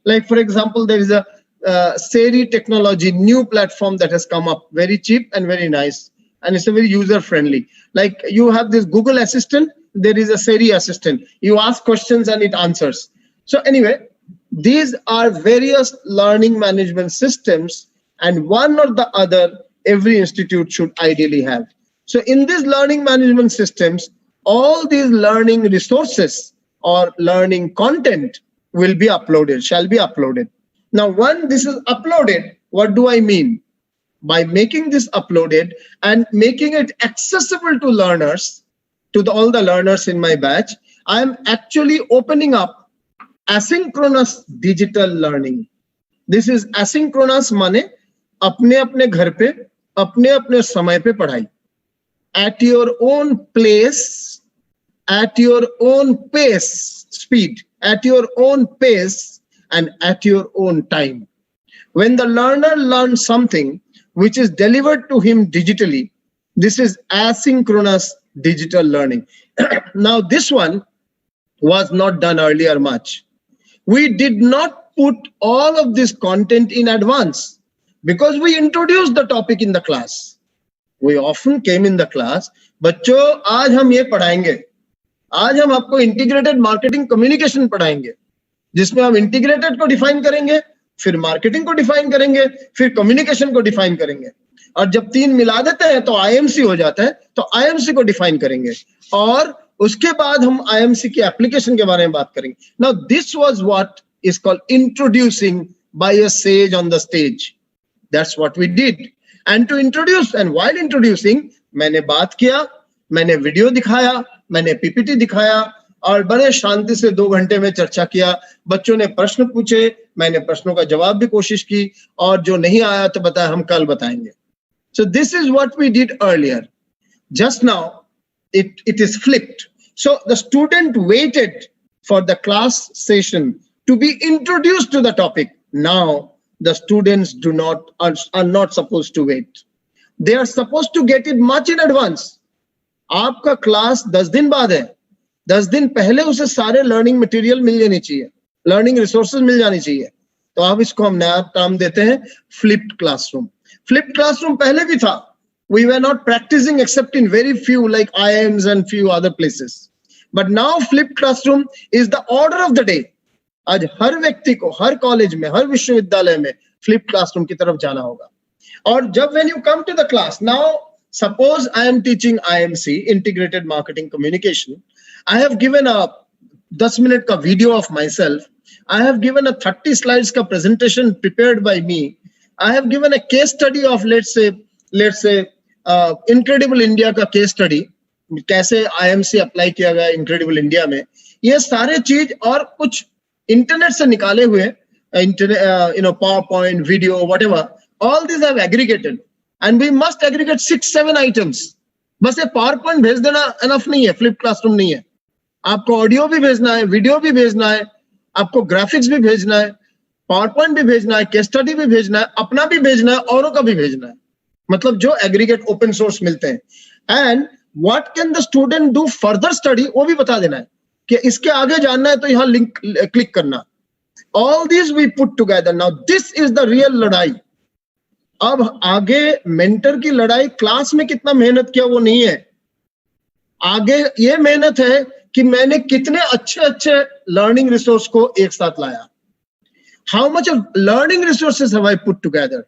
Like, for example, there is a Seri technology, new platform that has come up, very cheap and very nice. And it's a very user-friendly. Like you have this Google Assistant, there is a Seri assistant. You ask questions and it answers. So anyway, these are various learning management systems, and one or the other, every institute should ideally have. So in these learning management systems, all these learning resources or learning content will be uploaded, shall be uploaded. Now, when this is uploaded, what do I mean? By making this uploaded and making it accessible to learners, to all the learners in my batch, I am actually opening up asynchronous digital learning. This is asynchronous माने अपने अपने घर पे अपने अपने समय पे पढ़ाई, at your own place, at your own pace, speed, at your own pace and at your own time. When the learner learns something which is delivered to him digitally, this is asynchronous digital learning. Now, this one was not done earlier much. We did not put all of this content in advance because we introduced the topic in the class. We often came in the class, बच्चों आज हम ये पढ़ाएंगे, आज हम आपको integrated marketing communication पढ़ाएंगे, जिसमें हम इंटीग्रेटेड को डिफाइन करेंगे, फिर मार्केटिंग को डिफाइन करेंगे, फिर कम्युनिकेशन को डिफाइन करेंगे, और जब तीन मिला देते हैं तो आईएमसी हो जाता है, तो आईएमसी को डिफाइन करेंगे और उसके बाद हम आईएमसी की एप्लीकेशन के बारे में बात करेंगे. Now this was what is called introducing by a sage on the stage. That's what we did. And to introduce, and while introducing, मैंने बात किया, मैंने वीडियो दिखाया, मैंने पीपीटी दिखाया और बड़े शांति से 2 घंटे में चर्चा किया. बच्चों ने प्रश्न पूछे, मैंने प्रश्नों का जवाब भी कोशिश की, और जो नहीं आया तो बताया हम कल बताएंगे. So this is what we did earlier. Just now it is flipped. So the student waited for the class session to be introduced to the topic. Now the students are not supposed to wait. They are supposed to get it much in advance. आपका class 10 दिन बाद है, 10 दिन पहले उसे सारे learning material मिल जानी चाहिए, लर्निंग रिसोर्सेज मिल जानी चाहिए. तो आप इसको हम नया नाम देते हैं फ्लिप्ड क्लासरूम. Flipped classroom पहले भी था. We were not practicing except in very few like IIMs and few other places. But now flipped classroom is the order of the day. आज हर व्यक्ति को हर कॉलेज में, हर विश्वविद्यालय में flipped classroom की तरफ जाना होगा. और जब when you come to the class, now suppose I am teaching IMC, Integrated Marketing Communication. I have given a 10 minute का video of myself. I have given a 30 slides का presentation prepared by me. I have given a case study of let's say Incredible India का case study, कैसे IMC apply किया गया Incredible India में. ये सारे चीज और कुछ इंटरनेट से निकाले हुए PowerPoint, video, whatever, all these I've aggregated, and we must aggregate 6-7 items. बस ये PowerPoint भेज देना enough नहीं है, फ्लिप क्लासरूम नहीं है. आपको ऑडियो भी भेजना है, वीडियो भी भेजना है, आपको ग्राफिक्स भी भेजना है, पावरपॉइंट भी भेजना है, केस स्टडी भी भेजना है, अपना भी भेजना है, औरों का भी भेजना है. मतलब जो एग्रीगेट ओपन सोर्स मिलते हैं. And what can the student do further study, वो भी बता देना है कि इसके आगे जानना है तो यहाँ लिंक क्लिक करना. All this we put together. Now this is the real लड़ाई. अब आगे मेंटर की लड़ाई क्लास में कितना मेहनत किया वो नहीं है. आगे ये मेहनत है कि मैंने कितने अच्छे लर्निंग रिसोर्स को एक साथ लाया. How much of learning resources have I put together?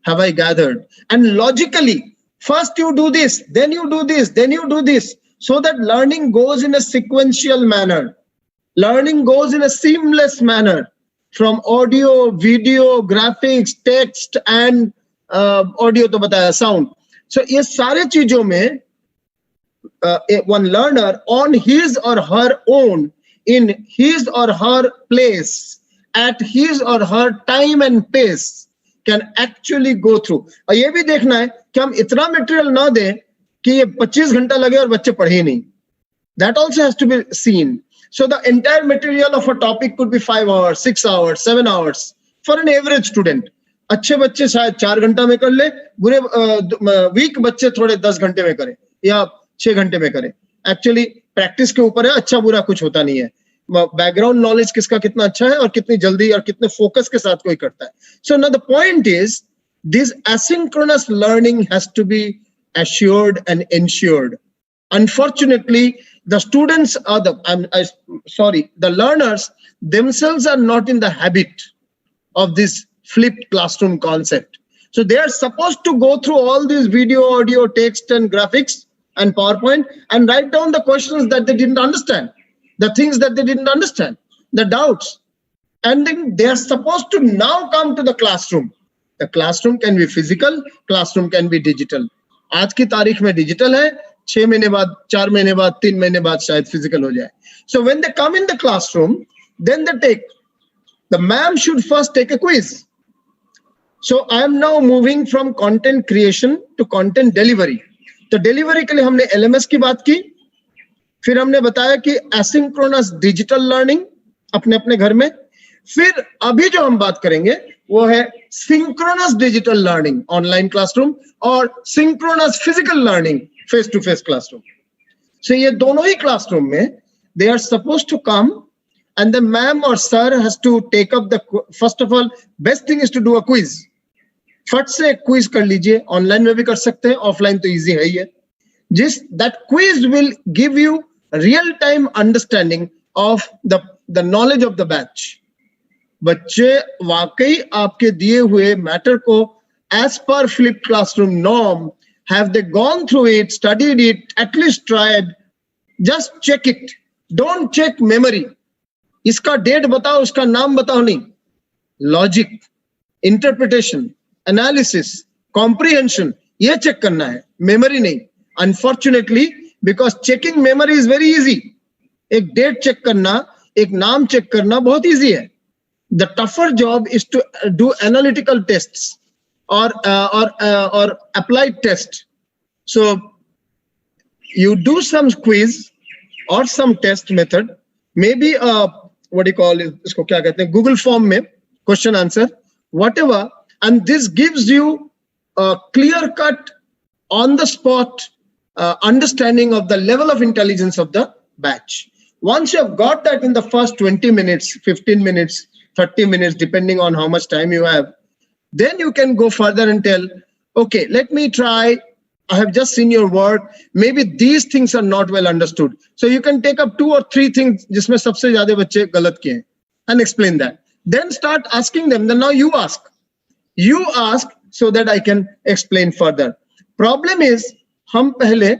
Have I gathered? And logically, first you do this, then you do this, then you do this, so that learning goes in a sequential manner. Learning goes in a seamless manner from audio, video, graphics, text, and audio to bataya, sound. So ये सारे चीजों में one learner on his or her own, in his or her place, at his or her time and pace, can actually go through. और ये भी देखना है कि हम इतना मटेरियल ना दें कि ये 25 घंटा लगे और बच्चे पढ़े नहीं. That also has to be seen. So the entire material of a topic could be 5 hours, 6 hours, 7 hours for an average student. अच्छे बच्चे शायद 4 घंटा में कर ले, बुरे वीक बच्चे थोड़े 10 घंटे में करें या 6 घंटे में करें. एक्चुअली प्रैक्टिस के ऊपर है, अच्छा बुरा कुछ होता नहीं है. बैकग्राउंड नॉलेज किसका कितना अच्छा है और कितनी जल्दी और कितने फोकस के साथ कोई करता है. So now the point is this asynchronous learning has to be assured and ensured. Unfortunately, the students are the learners themselves are not in the habit of this flipped classroom concept. So they are supposed to go through all these video, audio, text, and graphics and PowerPoint and write down the questions that they didn't understand, the things that they didn't understand, the doubts. and then they are supposed to now come to the classroom. The classroom can be physical, classroom can be digital. आज की तारीख में digital है, 6 महीने बाद, 4 महीने बाद, 3 महीने बाद शायद physical हो जाए. So when they come in the classroom, then the ma'am should first take a quiz. So I am now moving from content creation to content delivery. तो delivery के लिए हमने LMS की बात की, फिर हमने बताया कि asynchronous digital learning अपने अपने घर में, फिर अभी जो हम बात करेंगे वो है synchronous digital learning online classroom और synchronous physical learning face to face classroom. So ये दोनों ही classroom में they are supposed to come, and the ma'am or sir has to take up the, first of all, best thing is to do a quiz. फट से quiz कर लीजिए, online में भी कर सकते हैं, ऑफलाइन तो इजी है ही है. that quiz will give you real time understanding of the knowledge of the batch. बच्चे वाकई आपके दिए हुए मैटर को as per flipped classroom norm, have they gone through it, studied it, at least tried, just check it. Don't check memory. इसका date बताओ, उसका नाम बताओ नहीं. लॉजिक, इंटरप्रिटेशन, एनालिसिस, कॉम्प्रिहेंशन, ये चेक करना है, मेमोरी नहीं. Unfortunately, because checking memory is very easy. एक डेट चेक करना, एक नाम चेक करना बहुत इजी है. The tougher job is to do analytical tests or applied test. So you do some quiz or some test method, maybe what do you call it, isko kya kehte hain, Google form mein question answer, whatever, and this gives you a clear cut on the spot understanding of the level of intelligence of the batch. Once you have got that in the first 20 minutes, 15 minutes, 30 minutes, depending on how much time you have, then you can go further and tell, okay, let me try. I have just seen your work. Maybe these things are not well understood. So you can take up 2 or 3 things जिसमें सबसे ज़्यादा बच्चे गलत किए हैं, and explain that. Then start asking them. Then now you ask. You ask so that I can explain further. Problem is, हम पहले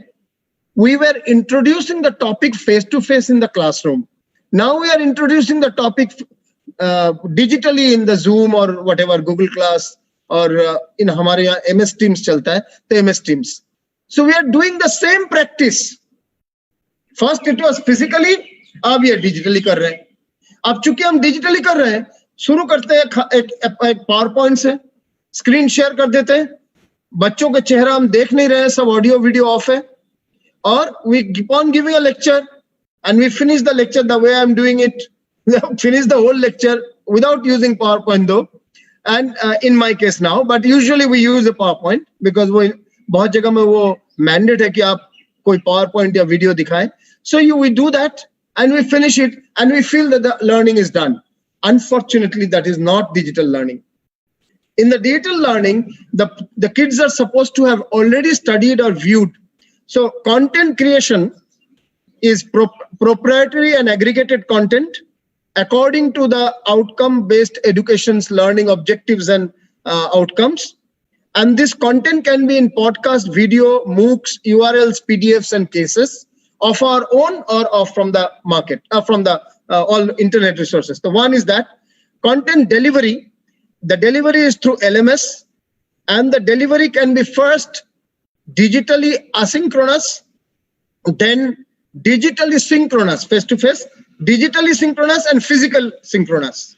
we were introducing the topic face to face in the classroom. Now we are introducing the topic digitally in the Zoom or whatever, Google Class, or in हमारे यहाँ MS Teams चलता है, तो MS Teams. So we are doing the same practice. First it was physically, अब ये digitally कर रहे हैं. अब चूंकि हम digitally कर रहे हैं, शुरू करते हैं एक PowerPoint से, स्क्रीन शेयर कर देते हैं, बच्चों का चेहरा हम देख नहीं रहे हैं, सब ऑडियो वीडियो ऑफ है, और we keep on giving a lecture, and we finish the lecture the way I'm doing it. Finish the whole lecture without using PowerPoint though, and in my case now, but usually we use a PowerPoint because वो बहुत जगह में वो mandate है कि आप कोई PowerPoint या video दिखाएं. So we do that and we finish it and we feel that the learning is done. Unfortunately, that is not digital learning. In the digital learning, the kids are supposed to have already studied or viewed. So content creation is proprietary and aggregated content according to the outcome-based education's learning objectives and outcomes. And this content can be in podcast, video, MOOCs, URLs, PDFs, and cases of our own or from the market, from the all internet resources. The one is that content delivery. The delivery is through LMS, and the delivery can be first digitally asynchronous, then digitally synchronous, face-to-face, digitally synchronous, and physical synchronous.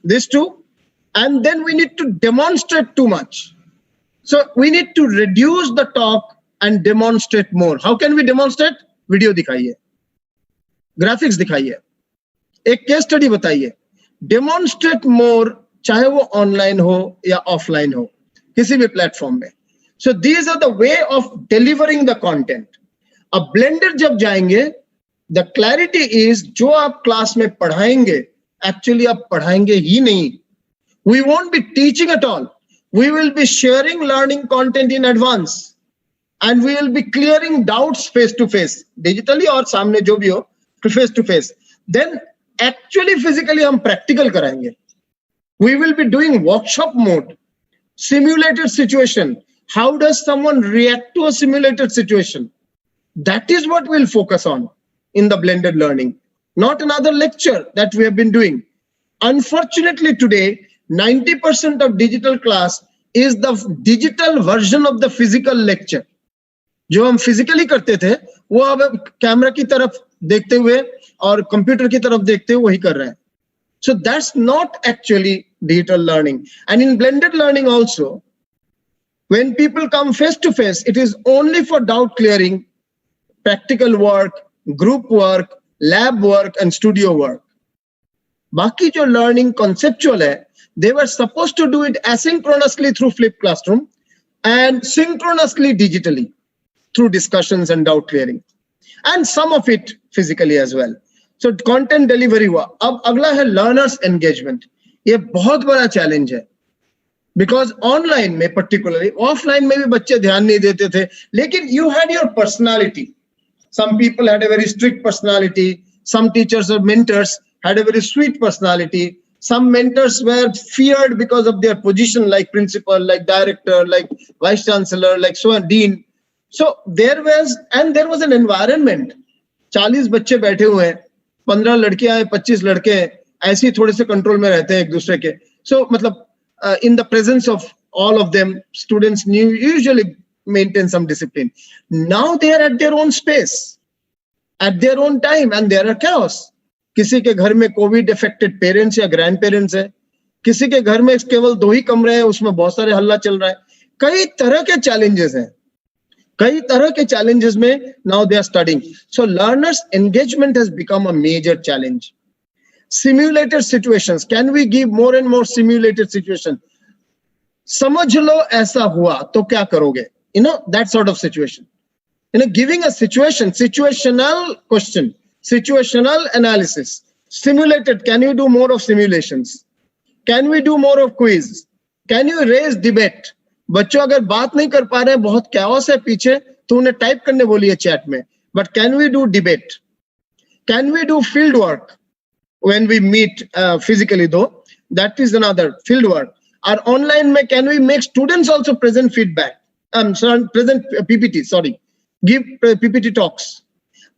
These two. And then we need to demonstrate too much. So we need to reduce the talk and demonstrate more. How can we demonstrate? Video दिखाइए, graphics दिखाइए, एक case study बताइए. Demonstrate more, चाहे वो online हो या offline हो, किसी भी platform में. So these are the way of delivering the content. अब blender जब जाएंगे, the clarity is जो आप class में पढ़ाएंगे, actually आप पढ़ाएंगे ही नहीं. We won't be teaching at all. We will be sharing learning content in advance, and we will be clearing doubts face to face, digitally और सामने जो भी हो, face to face. Then actually physically हम practical कराएंगे. We will be doing workshop mode, simulated situation. How does someone react to a simulated situation? That is what we'll focus on in the blended learning, not another lecture that we have been doing. Unfortunately, today, 90% of digital class is the digital version of the physical lecture. जो हम physically करते थे वो अब camera की तरफ देखते हुए और कंप्यूटर की तरफ देखते हुए वही कर रहे हैं. So that's not actually digital learning. And in blended learning also, when people come face to face, it is only for doubt clearing, practical work, group work, lab work, and studio work. Baki jo learning conceptual hai, they were supposed to do it asynchronously through flipped classroom and synchronously digitally through discussions and doubt clearing, and some of it physically as well. So content delivery हुआ. अब अगला है learners engagement. ये बहुत बड़ा challenge है. Because online में particularly, offline में भी बच्चे ध्यान नहीं देते थे. लेकिन you had your personality. Some people had a very strict personality. Some teachers or mentors had a very sweet personality. Some mentors were feared because of their position, like principal, like director, like vice chancellor, like so on, dean. So there was an environment. 40 बच्चे बैठे हुए हैं, 15 लड़कियां हैं, 25 लड़के हैं, ऐसे ही थोड़े से कंट्रोल में रहते हैं एक दूसरे के. So मतलब in the presence of all of them, students usually maintain some discipline. Now they are at their own space, at their own time, and there are chaos. किसी के घर में कोविड अफेक्टेड पेरेंट्स या grand parents है, किसी के घर में केवल 2 ही कमरे हैं, उसमें बहुत सारे हल्ला चल रहा है. कई तरह के चैलेंजेस हैं, कई तरह के challenges में now they are studying. So learners engagement has become a major challenge. Simulated situations, can we give more and more simulated situation? समझ लो ऐसा हुआ तो क्या करोगे? You know, that sort of situation. You know, giving a situation, situational question, situational analysis. Simulated, can you do more of simulations? Can we do more of quiz? Can you raise debate? बच्चों अगर बात नहीं कर पा रहे हैं, बहुत chaos है पीछे, तो उन्हें टाइप करने बोलिए चैट में. But can we do debate? Can we do field work when we meet physically though? That is another field work. Or online में can we make students also present feedback? Present PPT, sorry. Give PPT talks.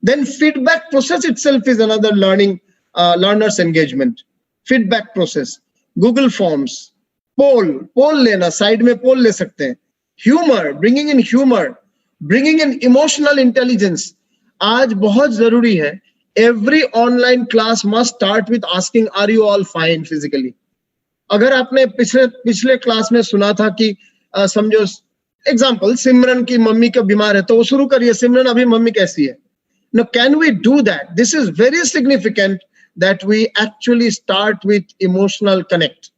Then feedback process itself is another learners engagement. Feedback process. Google Forms. पोल लेना, side में पोल ले सकते हैं. Humour, bringing in emotional intelligence आज बहुत जरूरी है. Every online class must start with asking are you all fine physically. अगर आपने पिछले क्लास में सुना था कि समझो एग्जांपल सिमरन की मम्मी का बीमार है, तो वो शुरू करिए, सिमरन अभी मम्मी कैसी है. Now can we do that? This is very significant that we actually start with emotional connect,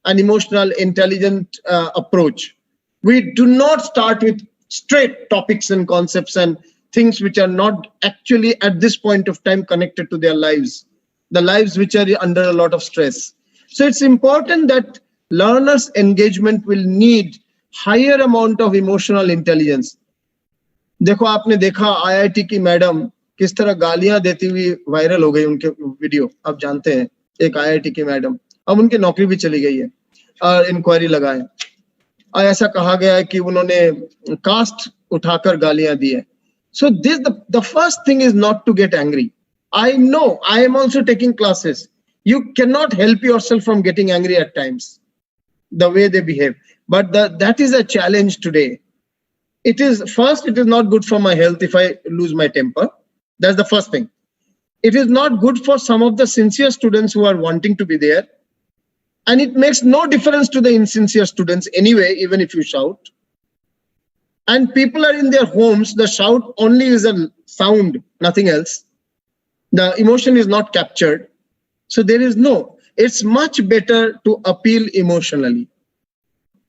an emotional intelligent approach. We do not start with straight topics and concepts and things which are not actually at this point of time connected to their lives, the lives which are under a lot of stress. So it's important that learners engagement will need higher amount of emotional intelligence. देखो आपने देखा IIT की madam किस तरह गालियां देती हुई viral हो गई, उनके वीडियो आप जानते हैं. एक IIT की मैडम, अब उनकी नौकरी भी चली गई है और इंक्वायरी लगा है. और ऐसा कहा गया है कि उन्होंने कास्ट उठाकर गालियां दी है. So this the first thing is not to get angry. I know, I am also taking classes. You cannot help yourself from getting angry at times, the way they behave. But that is a challenge today. It is not good for my health if I lose my temper. That's the first thing. It is not good for some of the sincere students who are wanting to be there. And it makes no difference to the insincere students anyway, even if you shout. And people are in their homes, the shout only is a sound, nothing else. The emotion is not captured. So it's much better to appeal emotionally.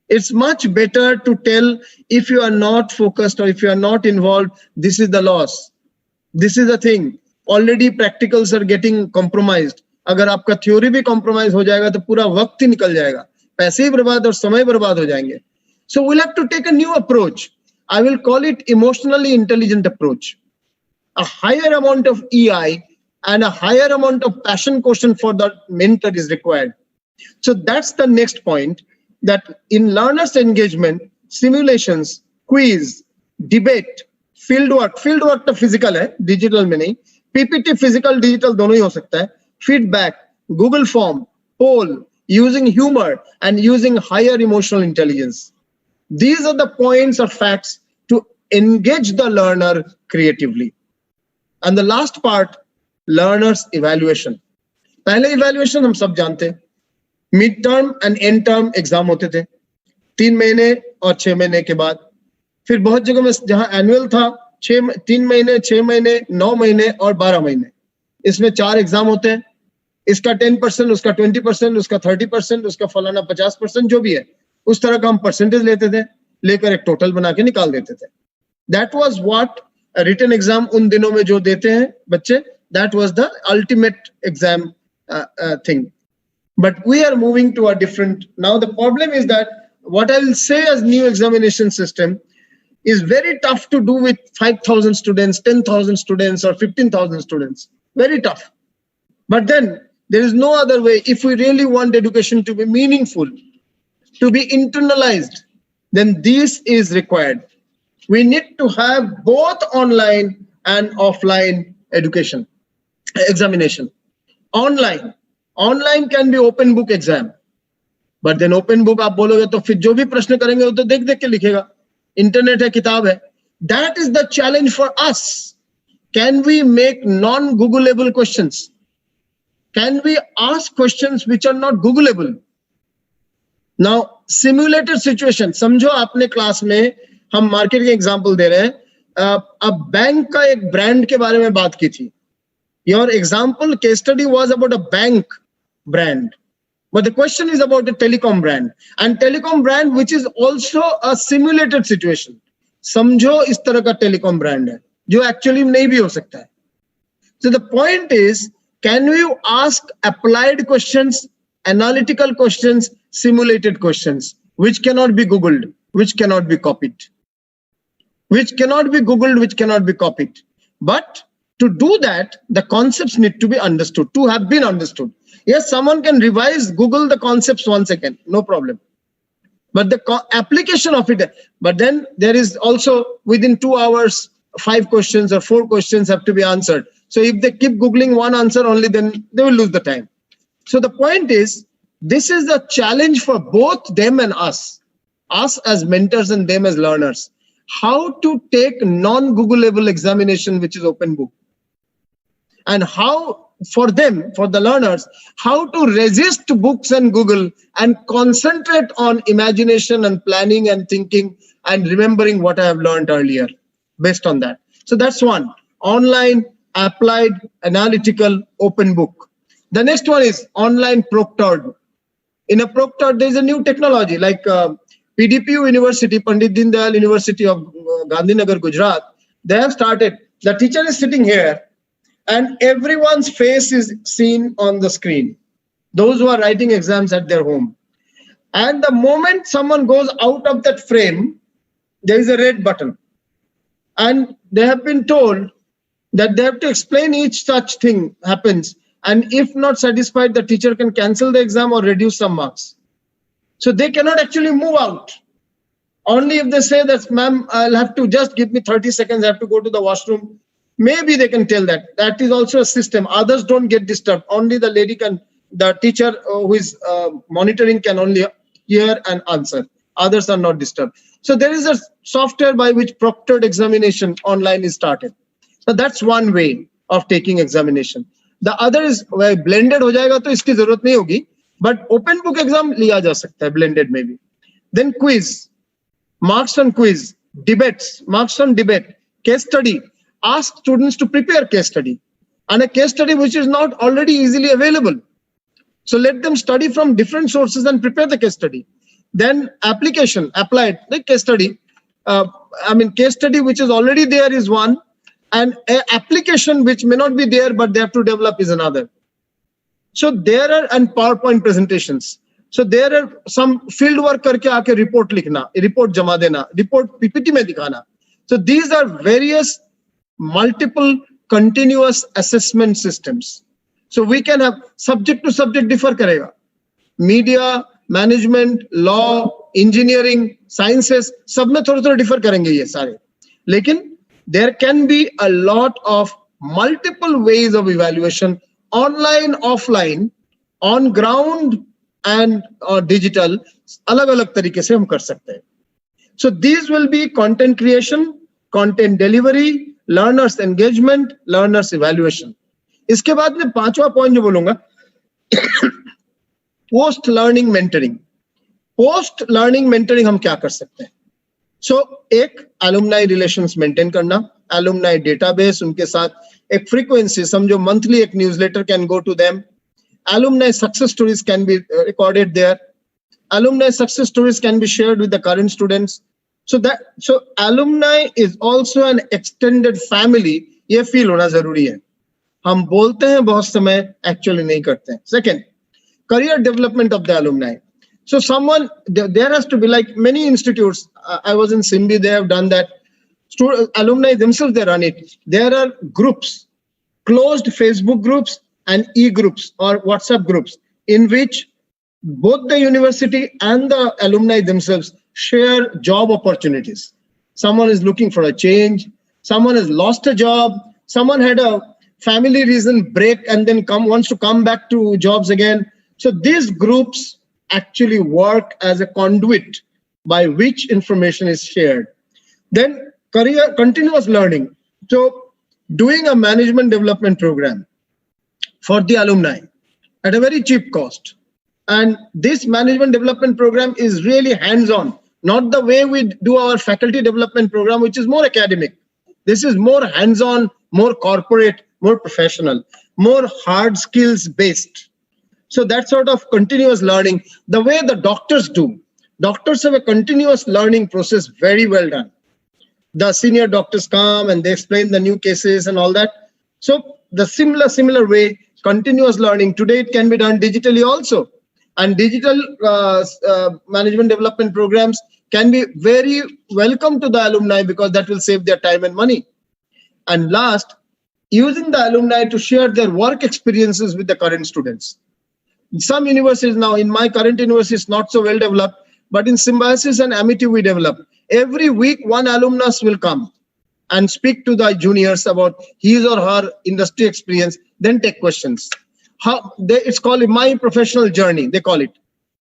It's much better to tell, if you are not focused or if you are not involved, this is the loss. This is the thing. Already practicals are getting compromised. अगर आपका theory भी compromise हो जाएगा तो पूरा वक्त ही निकल जाएगा, पैसे ही बर्बाद और समय बर्बाद हो जाएंगे. So we'll have to take a new approach. I will call it emotionally intelligent approach. A higher amount of EI and a higher amount of passion quotient for the mentor is required. So that's the next point, that in learners engagement, simulations, quiz, debate, fieldwork तो physical है, digital में नहीं. PPT physical digital दोनों ही हो सकता है. Feedback, Google form, poll, using humor, and using higher emotional intelligence. These are the points or facts to engage the learner creatively. And the last part, learners evaluation. पहले evaluation हम सब जानते हैं, mid term and and term exam होते थे 3 महीने और 6 महीने के बाद. फिर बहुत जगह में जहां एनुअल था 3 महीने, 6 महीने, 9 महीने और 12 महीने, इसमें 4 एग्जाम होते हैं. इसका 10%, उसका 20%, उसका 30%, उसका फलाना 50%, जो भी है उस तरह का हम परसेंटेज लेते थे, लेकर एक टोटल बना के निकाल देते थे. That was what written exam उन दिनों में जो देते हैं बच्चे, that was the ultimate exam thing. But we are moving to a different. Now the problem is that what I will say as new examination system is very tough to do with 5,000 students, 10,000 students, or 15,000 students. Very tough. But then there is no other way. If we really want education to be meaningful, to be internalized, then this is required. We need to have both online and offline education, examination. Online can be open book exam, but then open book आप बोलोगे तो फिर जो भी प्रश्न करेंगे वो तो देख देख के लिखेगा. इंटरनेट है, किताब है. That is the challenge for us. Can we make non-Googleable questions? Can we ask questions which are not Googleable? Now, simulated situation. समझो आपने क्लास में हम मार्केट के एग्जांपल दे रहे हैं. अब बैंक का एक ब्रांड के बारे में बात की थी. Your example case study was about a bank brand, but the question is about a telecom brand, and telecom brand which is also a simulated situation. समझो इस तरह का telecom brand है जो actually नहीं भी हो सकता है. So the point is, can you ask applied questions, analytical questions, simulated questions, which cannot be Googled, which cannot be copied, which cannot be Googled, which cannot be copied. But to do that, the concepts need to be understood, to have been understood. Yes, someone can revise, Google the concepts once again, no problem. But the application of it, but then there is also within 2 hours, 5 questions or 4 questions have to be answered. So if they keep Googling one answer only, then they will lose the time. So the point is, this is a challenge for both them and us as mentors and them as learners. How to take non-Googleable examination, which is open book. And how, for them, for the learners, how to resist books and Google and concentrate on imagination and planning and thinking and remembering what I have learned earlier based on that. So that's one. Online, applied, analytical, open book. The next one is online proctored. In a proctored, there is a new technology like PDPU University, Pandit Deen Dayal University of Gandhinagar, Gujarat. They have started. The teacher is sitting here, and everyone's face is seen on the screen. Those who are writing exams at their home. And the moment someone goes out of that frame, there is a red button. And they have been told that they have to explain each such thing happens. And if not satisfied, the teacher can cancel the exam or reduce some marks. So they cannot actually move out. Only if they say that, ma'am, I'll have to just give me 30 seconds, I have to go to the washroom. Maybe they can tell that. That is also a system. Others don't get disturbed. Only the lady can, the teacher who is monitoring can only hear and answer. Others are not disturbed. So there is a software by which proctored examination online is started. So that's one way of taking examination. The other is where blended हो जाएगा तो इसकी जरूरत नहीं होगी. But open book exam लिया जा सकता है, blended maybe. Then quiz, marks on quiz, debates, marks on debate, case study. Ask students to prepare case study, and a case study which is not already easily available. So let them study from different sources and prepare the case study. Then application, applied, the case study. Case study which is already there is one, and application which may not be there but they have to develop is another. So there are, and PowerPoint presentations. So there are some field work करके आके report लिखना, report जमा देना, report PPT में दिखाना. So these are various multiple continuous assessment systems. So we can have subject to subject differ करेगा. Media, management, law, engineering, sciences, सब में थोड़ा-थोड़ा differ करेंगे ये सारे. लेकिन there can be a lot of multiple ways of evaluation, online, offline, on ground and digital अलग अलग तरीके से हम कर सकते हैं. So these will be content creation, content delivery, learners engagement, learners evaluation. इसके बाद में पांचवा पॉइंट जो बोलूंगा, post learning mentoring. Post learning mentoring हम क्या कर सकते हैं? सो एक एलुमनाई रिलेशंस मेंटेन करना, एलुमनाई डेटाबेस, उनके साथ एक फ्रीक्वेंसी, समझो मंथली एक newsletter can go to them. Alumni success stories can be recorded there. Alumni success stories can be shared with the current students. So alumni is also an extended family. ये feel होना जरूरी है. हम बोलते हैं बहुत समय, actually नहीं करते हैं. Second, career development of the alumni. So someone, there has to be, like many institutes, I was in Simbi, they have done that. Alumni themselves, they run it. There are groups, closed Facebook groups and e-groups or WhatsApp groups in which both the university and the alumni themselves share job opportunities. Someone is looking for a change, someone has lost a job, someone had a family reason break and then wants to come back to jobs again. So these groups actually work as a conduit by which information is shared. Then career continuous learning. So doing a management development program for the alumni at a very cheap cost. And this management development program is really hands-on, not the way we do our faculty development program, which is more academic. This is more hands-on, more corporate, more professional, more hard skills based. So that sort of continuous learning, the way the doctors do. Doctors have a continuous learning process very well done. The senior doctors come and they explain the new cases and all that. So the similar way, continuous learning. Today it can be done digitally also. And digital management development programs can be very welcome to the alumni because that will save their time and money. And last, using the alumni to share their work experiences with the current students. Some universities now, in my current university, is not so well developed, but in Symbiosis and Amity we develop. Every week, one alumnus will come and speak to the juniors about his or her industry experience, then take questions. It's called my professional journey, they call it.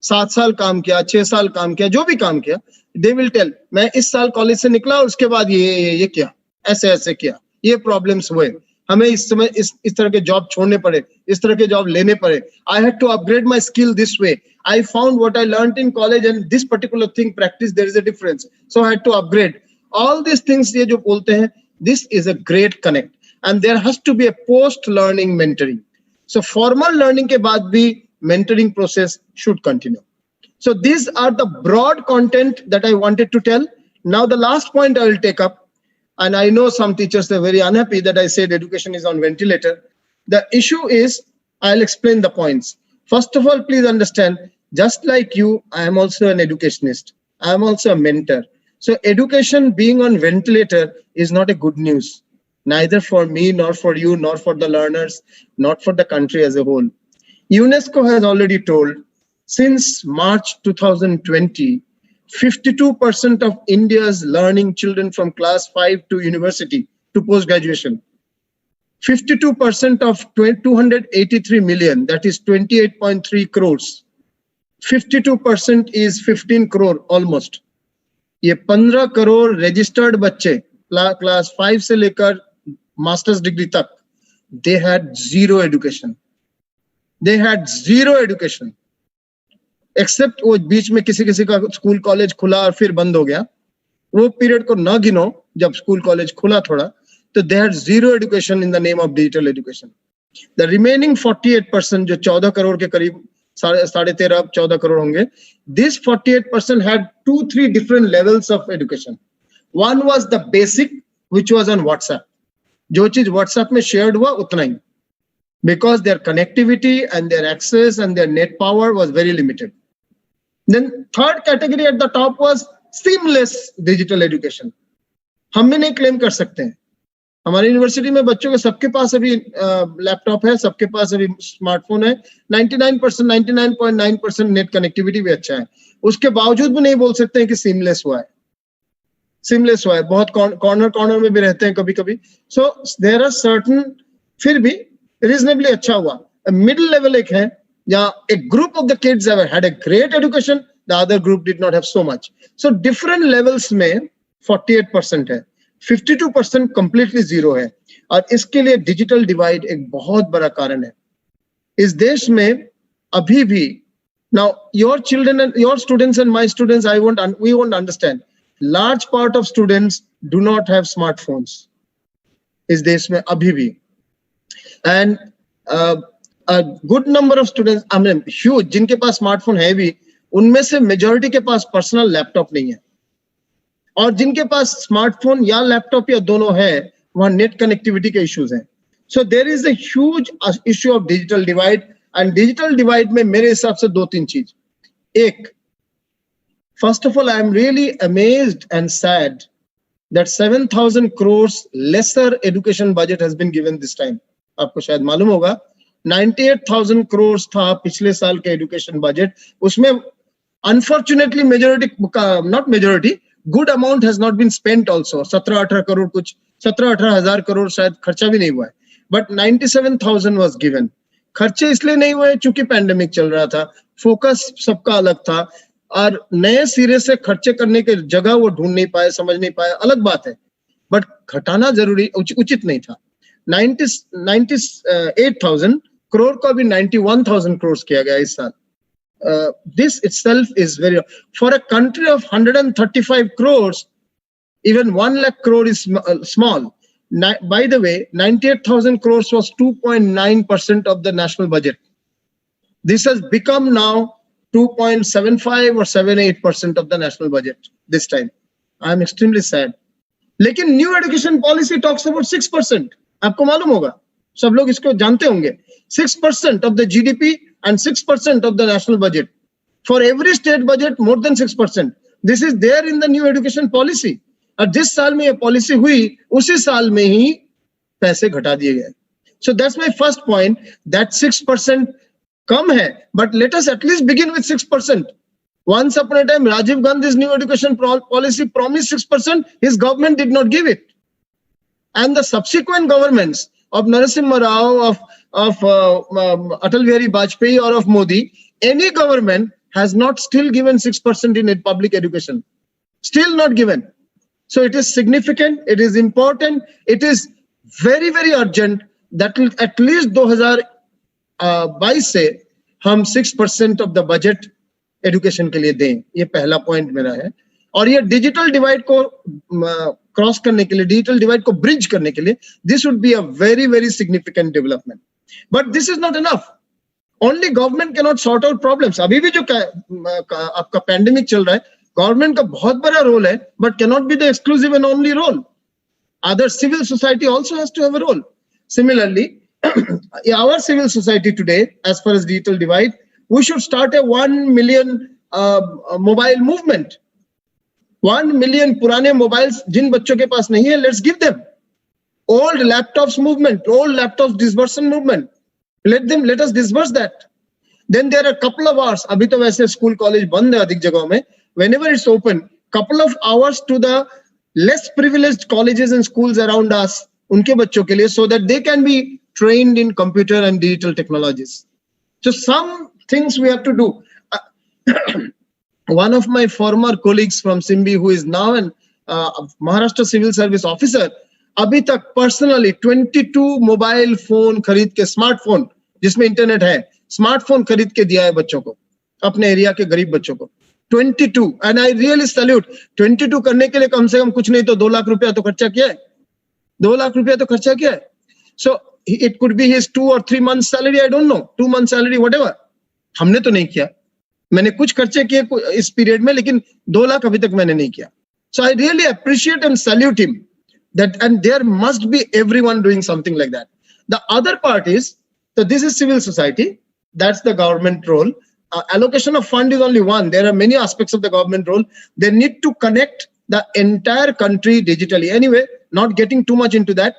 7 साल काम किया, 6 साल काम किया, जो भी काम किया, they will tell, मैं इस साल कॉलेज से निकला और उसके बाद ये किया, ऐसे किया, ये प्रॉब्लम्स हुए, हमें इस समय इस तरह के जॉब छोड़ने पड़े, इस तरह के जॉब लेने पड़े. I had to upgrade my skill this way. I found what I learned in college and this particular thing practice, there is a difference. So I had to upgrade. All these things ये जो बोलते हैं, this is a great connect. And there has to be a post-learning mentoring. So formal learning के बाद भी mentoring process should continue. So these are the broad content that I wanted to tell. Now the last point I will take up, and I know some teachers are very unhappy that I said education is on ventilator. The issue is, I'll explain the points. First of all, please understand, just like you, I am also an educationist. I am also a mentor. So education being on ventilator is not a good news, neither for me, nor for you, nor for the learners, not for the country as a whole. UNESCO has already told, since March 2020, 52% of India's learning children from class 5 to university to post-graduation, 52% of 283 million, that is 28.3 crores. 52% is 15 crore almost. ये 15 crore registered बच्चे class 5 से लेकर master's degree तक, they had zero education. They had zero education. Except वो बीच में किसी का school college खुला और फिर बंद हो गया, वो पीरियड को ना गिनो जब स्कूल कॉलेज खुला थोड़ा, तो they had zero education in the name of digital education. The remaining 48% जो 14 करोड़ के करीब 13.5-14 करोड़ होंगे, this 48% had 2-3 different levels of education. One was the basic, which was on WhatsApp. जो चीज WhatsApp में shared हुआ उतना ही, because their connectivity and their access and their net power was very limited. Then third category at the top was seamless digital education. हम भी नहीं claim कर सकते हैं. हमारी यूनिवर्सिटी में बच्चों के सबके पास अभी लैपटॉप है, सबके पास अभी स्मार्टफोन है, 99.9% नेट कनेक्टिविटी भी अच्छा है. उसके बावजूद भी नहीं बोल सकते हैं कि सीमलेस हुआ है. सीमलेस हुआ है, बहुत कॉर्नर में भी रहते हैं कभी कभी. सो देयर आर सर्टन, फिर भी रीजनेबली अच्छा हुआ. मिडिल लेवल एक है Yeah, a group of the kids have had a great education, the other group did not have so much. So different levels में 48% है, 52% completely zero है, और इसके लिए digital divide एक बहुत बड़ा कारण है. इस देश में अभी भी, now your children and your students and my students, we won't understand. Large part of students do not have smartphones. इस देश में अभी भी, and a good number of students, I mean huge, जिनके पास स्मार्टफोन है भी, उनमें से मेजॉरिटी के पास पर्सनल लैपटॉप नहीं है, और जिनके पास स्मार्टफोन या लैपटॉप या दोनों है, वहां नेट कनेक्टिविटी के इश्यूज हैं. So there is a huge issue of digital divide, and digital divide में मेरे हिसाब से दो तीन चीज. एक, first of all, I am really amazed and sad that 7,000 crores lesser education budget has been given this time. आपको शायद मालूम होगा 98,000 crores था पिछले साल के एजुकेशन बजट. उसमें unfortunately not majority, good amount has not been spent also. 17-18 crore, कुछ 17-18 हजार करोड़ शायद खर्चा भी नहीं हुआ है, but 97,000 was given. खर्चे इसलिए नहीं हुए चूंकि पैंडेमिक चल रहा था, फोकस सबका अलग था, और नए सिरे से खर्चे करने के जगह वो ढूंढ नहीं पाए, समझ नहीं पाए, अलग बात है, बट घटाना जरूरी उचित नहीं था. 98,000 करोड़ को अभी 91,000 करोड़ किया गया इस साल. This itself is very, for a country of 135 crores, even 1 lakh crore is small. By the way, 98,000 crores was 2.9% of the national budget. This has become now 2.75 or 78% of the national budget this time. I am extremely sad. लेकिन new education policy talks about 6%. आपको मालूम होगा, सब लोग इसको जानते होंगे. 6% of the GDP and 6% of the national budget. For every state budget, more than 6%. This is there in the new education policy. और जिस साल में ये पॉलिसी हुई, उसी साल में ही पैसे घटा दिए गए. So that's my first point, that 6% कम है, but let us at least begin with 6%. Once upon a time, Rajiv Gandhi's new education policy promised 6%. His government did not give it. And the subsequent governments of Narasimha Rao, of Atal Bihari Vajpayee, or of Modi, any government has not still given 6% in public education. Still not given. So it is significant, it is important, it is very, very urgent that at least 2022 से हम 6% of the budget education के लिए दें. ये पहला point मेरा है. और ये डिजिटल डिवाइड को क्रॉस करने के लिए, डिजिटल डिवाइड को ब्रिज करने के लिए, this would be a very very significant development. But this is not enough. Only government can not sort out problems. अभी भी जो आपका पैंडेमिक चल रहा है, गवर्नमेंट का बहुत बड़ा रोल है, but can not be the exclusive and only role. Other civil society also has to have a role. Similarly, our civil society today, as far as digital divide, we should start a 1 million mobile movement. 1 million पुराने mobiles जिन बच्चों के पास नहीं है, let's give them. Old laptops movement, old laptops disbursement movement. Let us disburse that. Then there are a couple of hours. अभी तो वैसे school college बंद है अधिक जगहों में. Whenever it's open, couple of hours to the less privileged colleges and schools around us, उनके बच्चों के लिए, so that they can be trained in computer and digital technologies. So some things we have to do. One of my former colleagues from Simbi, who is now an Maharashtra Civil Service officer, अभी तक personally 22 mobile phone खरीद के, smartphone जिसमें internet है, smartphone खरीद के दिया है बच्चों को, अपने एरिया के गरीब बच्चों को. 22, and I really salute. 22 करने के लिए कम से कम कुछ नहीं तो 2 लाख रुपया तो खर्चा किया है. 2 लाख रुपया तो खर्चा किया है. So it could be his 2 or 3 months salary, I don't know, 2 months salary, whatever. हमने तो नहीं किया. मैंने कुछ खर्चे किए इस पीरियड में, लेकिन 2 लाख अभी तक मैंने नहीं किया. So I really appreciate and salute him. That, and there must be everyone doing something like that. The other part is, so this is civil society, that's the government role. Allocation of fund is only one. There are many aspects of the government role. They need to connect the entire country digitally. Anyway, not getting too much into that.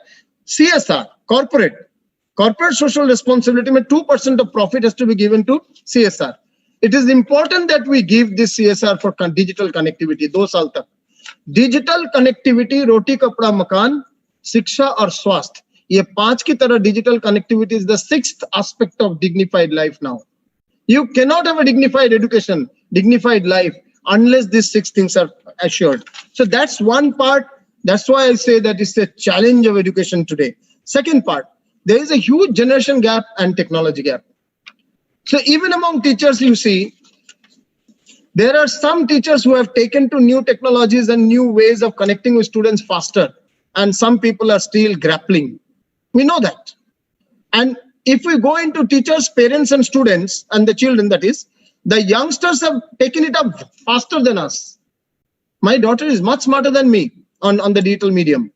CSR, corporate social responsibility, में 2% of profit has to be given to CSR. It is important that we give this CSR for digital connectivity. 2 साल तक digital connectivity, रोटी कपड़ा मकान, शिक्षा और स्वास्थ्य, ये 5 की तरह digital connectivity is the 6th aspect of dignified life now. You cannot have a dignified education, dignified life, unless these 6 things are assured. So that's one part. That's why I say that it's a challenge of education today. Second part, there is a huge generation gap and technology gap. So even among teachers, you see, there are some teachers who have taken to new technologies and new ways of connecting with students faster, and some people are still grappling. We know that. And if we go into teachers, parents, and students, and the children, that is, the youngsters have taken it up faster than us. My daughter is much smarter than me on the digital medium.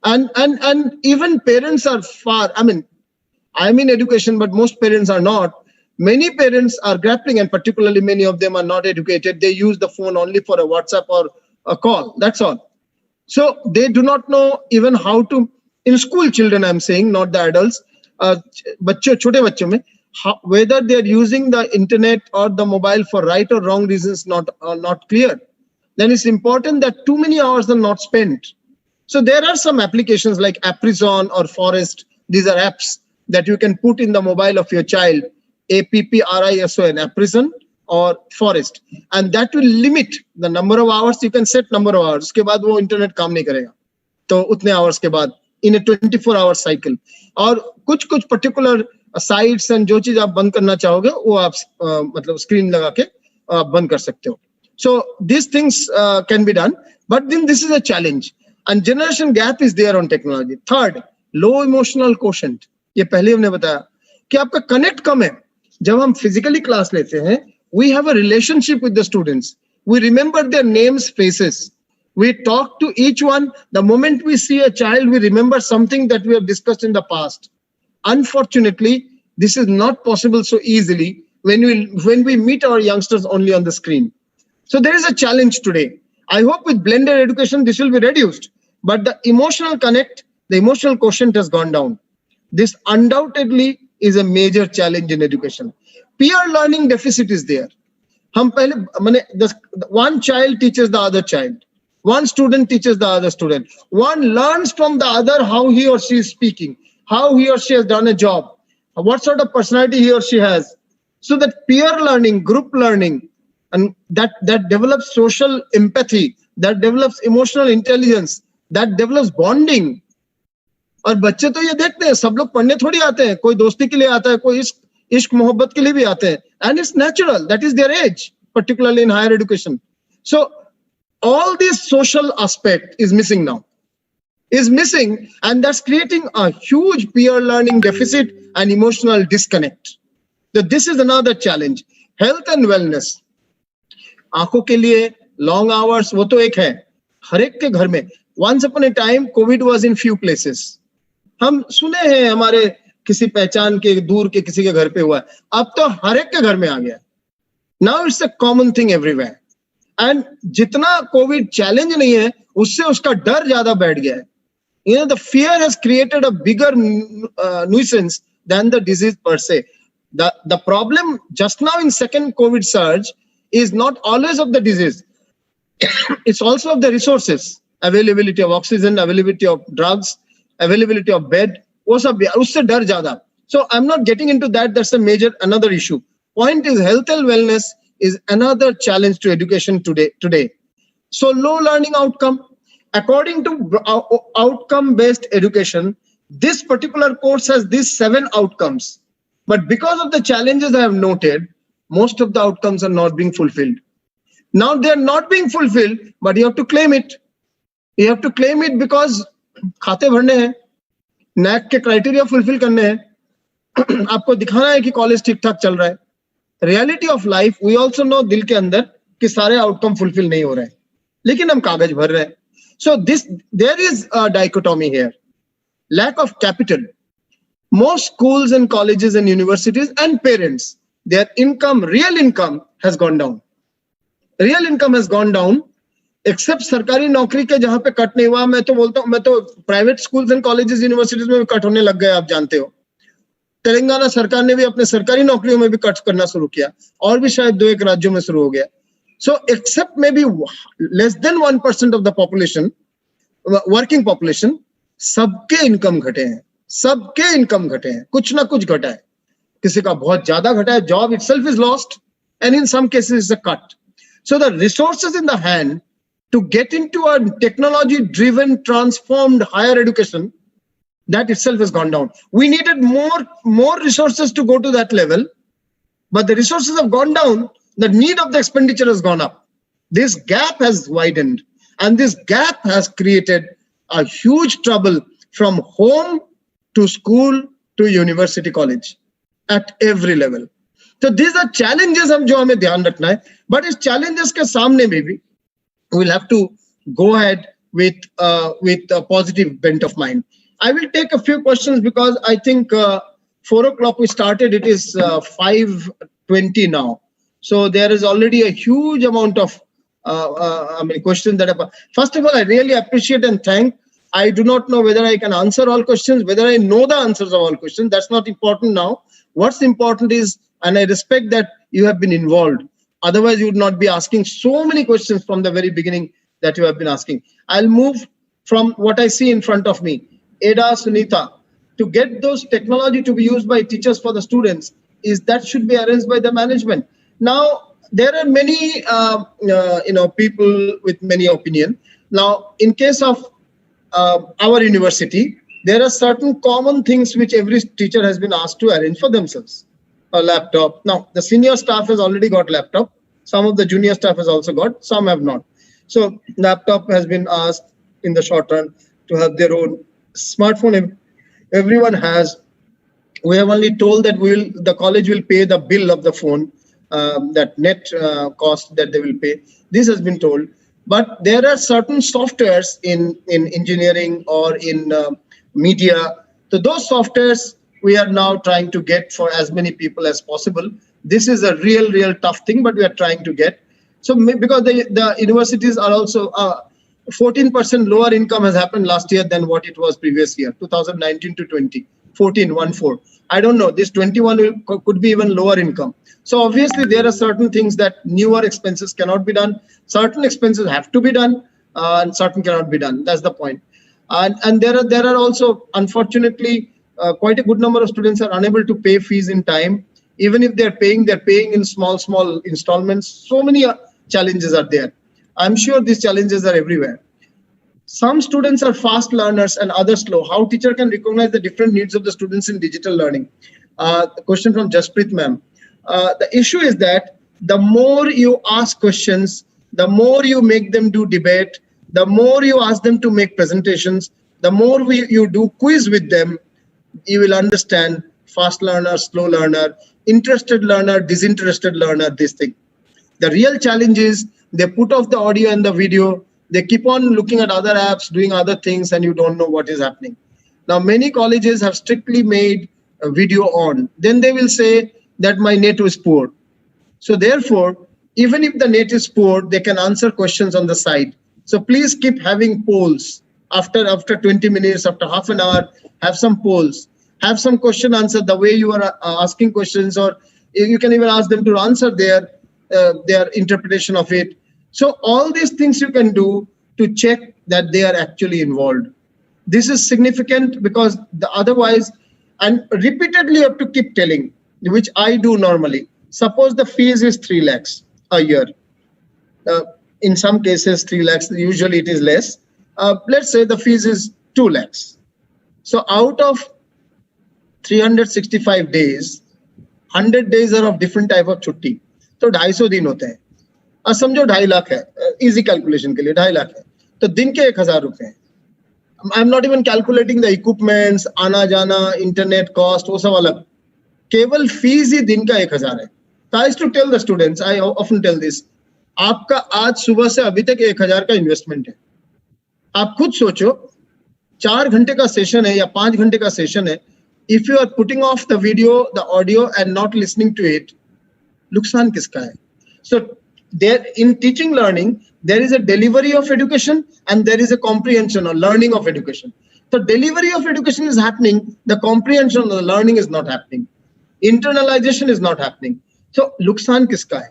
And even parents are far, I mean, I'm in education, but most parents are not. Many parents are grappling, and particularly many of them are not educated. They use the phone only for a WhatsApp or a call. That's all. So they do not know even how to, in school children, I'm saying, not the adults, छोटे बच्चों में, whether they are using the internet or the mobile for right or wrong reasons not clear. Then it's important that too many hours are not spent. So there are some applications like Aprison or Forest. These are apps that you can put in the mobile of your child, APPRISON, Aprison or Forest, and that will limit the number of hours. You can set number of hours. उसके बाद वो internet काम नहीं करेगा. तो उतने hours के बाद in a 24-hour cycle. और कुछ particular sites and जो चीज आप बंद करना चाहोगे वो आप मतलब screen लगा के बंद कर सकते हो. So these things can be done, but then this is a challenge. And generation gap is there on technology. Third, low emotional quotient. ये पहले हमने बताया कि आपका connect कम है. जब हम physically class लेते हैं, we have a relationship with the students. We remember their names, faces. We talk to each one. The moment we see a child, we remember something that we have discussed in the past. Unfortunately, this is not possible so easily when we meet our youngsters only on the screen. So there is a challenge today. I hope with blended education, this will be reduced. But the emotional connect, the emotional quotient has gone down. This undoubtedly is a major challenge in education. Peer learning deficit is there. One child teaches the other child. One student teaches the other student. One learns from the other how he or she is speaking, how he or she has done a job, what sort of personality he or she has. So that peer learning, group learning, and that develops social empathy, that develops emotional intelligence, that develops bonding. और बच्चे तो ये देखते हैं, सब लोग पढ़ने थोड़ी आते हैं, कोई दोस्ती के लिए आता है, कोई इश्क मोहब्बत के लिए भी आते हैं, and it's natural, that is their age, particularly in higher education. So all this social aspect is missing now, and that's creating a huge peer learning deficit and emotional disconnect. So this is another challenge. Health and wellness. आंखों के लिए long hours वो तो एक है, हर एक के घर में. Once upon a time, COVID was in few places. हम सुने हैं हमारे किसी पहचान के दूर के किसी के घर पे हुआ है, अब तो हर एक के घर में आ गया. Now it's a common thing everywhere. And जितना कोविड चैलेंज नहीं है, उससे उसका डर ज्यादा बैठ गया है. You know, the fear has created a bigger nuisance than the disease per se. The problem just now in second COVID surge is not always of the disease. It's also of the resources, availability of oxygen, availability of drugs, availability of bed. वो सब उससे डर ज्यादा. So I'm not getting into that. That's another issue. Point is, health and wellness is another challenge to education today. So low learning outcome. According to outcome-based education, this particular course has these 7 outcomes. But because of the challenges I have noted, most of the outcomes are not being fulfilled. Now they're not being fulfilled, but you have to claim it. You have to claim it because खाते भरने हैं, NAC के criteria fulfill करने हैं, आपको दिखाना है कि कॉलेज ठीक ठाक चल रहा है. Reality of life, we also know दिल के अंदर कि सारे outcome fulfill नहीं हो रहे हैं, लेकिन हम कागज भर रहे हैं. So there is a dichotomy here. Lack of capital. Most schools and colleges and universities and parents, their income, real income has gone down. Real income has gone down, except सरकारी नौकरी के जहां पे कट नहीं हुआ. मैं तो बोलता हूं, मैं तो private schools and colleges universities में भी कट होने लग गए, आप जानते हो. तेलंगाना सरकार ने भी अपने सरकारी नौकरियों में भी कट करना शुरू किया, और भी शायद 2-1 राज्यों में शुरू हो गया. So except maybe less than 1% of the population, working population, सबके इनकम घटे हैं, कुछ ना कुछ घटा है. किसी का बहुत ज्यादा घटा है, job itself is lost, and in some cases it's a cut. So the resources in the hand to get into a technology-driven, transformed higher education, that itself has gone down. We needed more resources to go to that level, but the resources have gone down. The need of the expenditure has gone up. This gap has widened, and this gap has created a huge trouble from home to school to university college at every level. So these are challenges जो हमें ध्यान रखना है, but इस challenges के सामने में भी we'll have to go ahead with a positive bent of mind. I will take a few questions because I think 4 o'clock we started. It is 5:20 now, so there is already a huge amount of questions that are. First of all, I really appreciate and thank. I do not know whether I can answer all questions, whether I know the answers of all questions. That's not important now. What's important is, and I respect that you have been involved. Otherwise, you would not be asking so many questions from the very beginning that you have been asking. I'll move from what I see in front of me. Ada, Sunita, to get those technology to be used by teachers for the students, that should be arranged by the management. Now, there are many people with many opinion. Now, in case of our university, there are certain common things which every teacher has been asked to arrange for themselves. A laptop. Now, the senior staff has already got laptop. Some of the junior staff has also got, some have not. So laptop has been asked in the short run to have their own smartphone. Everyone has. We have only told that the college will pay the bill of the phone, that net cost that they will pay. This has been told. But there are certain softwares in engineering or in media. So those softwares we are now trying to get for as many people as possible. This is a real tough thing, but we are trying to get. So because the universities are also 14% lower income has happened last year than what it was previous year, 2019 to 20, 14. I don't know, this 21 could be even lower income. So obviously there are certain things that newer expenses cannot be done. Certain expenses have to be done and certain cannot be done. That's the point. And there are also, unfortunately, quite a good number of students are unable to pay fees in time. Even if they're paying in small installments. So many challenges are there. I'm sure these challenges are everywhere. Some students are fast learners and others slow. How teacher can recognize the different needs of the students in digital learning? The question from Jasprit ma'am. The issue is that the more you ask questions, the more you make them do debate, the more you ask them to make presentations, the more you do quiz with them, you will understand fast learner, slow learner, interested learner, disinterested learner, this thing. The real challenge is they put off the audio and the video, they keep on looking at other apps, doing other things, and you don't know what is happening. Now, many colleges have strictly made a video on. Then they will say that my net is poor. So therefore, even if the net is poor, they can answer questions on the side. So please keep having polls. After 20 minutes, after half an hour, have some polls. Have some question answer the way you are asking questions, or you can even ask them to answer their interpretation of it. So all these things you can do to check that they are actually involved. This is significant because otherwise, and repeatedly you have to keep telling, which I do normally. Suppose the fees is 3 lakhs a year. In some cases, 3 lakhs, usually it is less. Let's say the fees is 2 lakhs. So out of 365 days, 100 days are of different type of छुट्टी. तो 250 दिन होते हैं. अब समझो 2.5 लाख है, easy calculation के लिए 2.5 लाख है. तो दिन के 1,000 रुपए हैं. I'm not even calculating the equipments, आना जाना, internet cost, वो सब अलग. केवल फीस ही दिन का 1,000 है. So I used to tell the students, I often tell this, आपका आज सुबह से अभी तक 1,000 का इन्वेस्टमेंट है. आप खुद सोचो, 4 घंटे का सेशन है या 5 घंटे का सेशन है. If you are putting off the video, the audio and not listening to it, नुकसान किसका है? So there in teaching learning, there is a delivery of education and there is a comprehension or learning of education. So delivery of education is happening, the comprehension of the learning is not happening. Internalization is not happening. So नुकसान किसका है?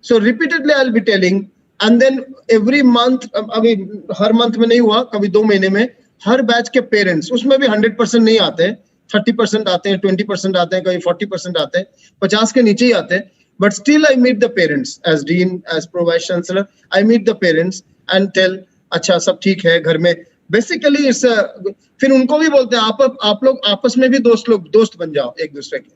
So repeatedly I'll be telling, and then every month, अभी हर month में नहीं हुआ, कभी 2 महीने में, हर बैच के पेरेंट्स, उसमें भी 100% नहीं आते, 30% आते हैं, 20% आते हैं, कभी 40% आते हैं, 50 के नीचे ही आते हैं. But still I meet the parents as dean, as pro vice chancellor. I meet the parents and tell, अच्छा सब ठीक है घर में. Basically it's फिर उनको भी बोलते हैं आप लोग आपस में भी दोस्त बन जाओ एक दूसरे के.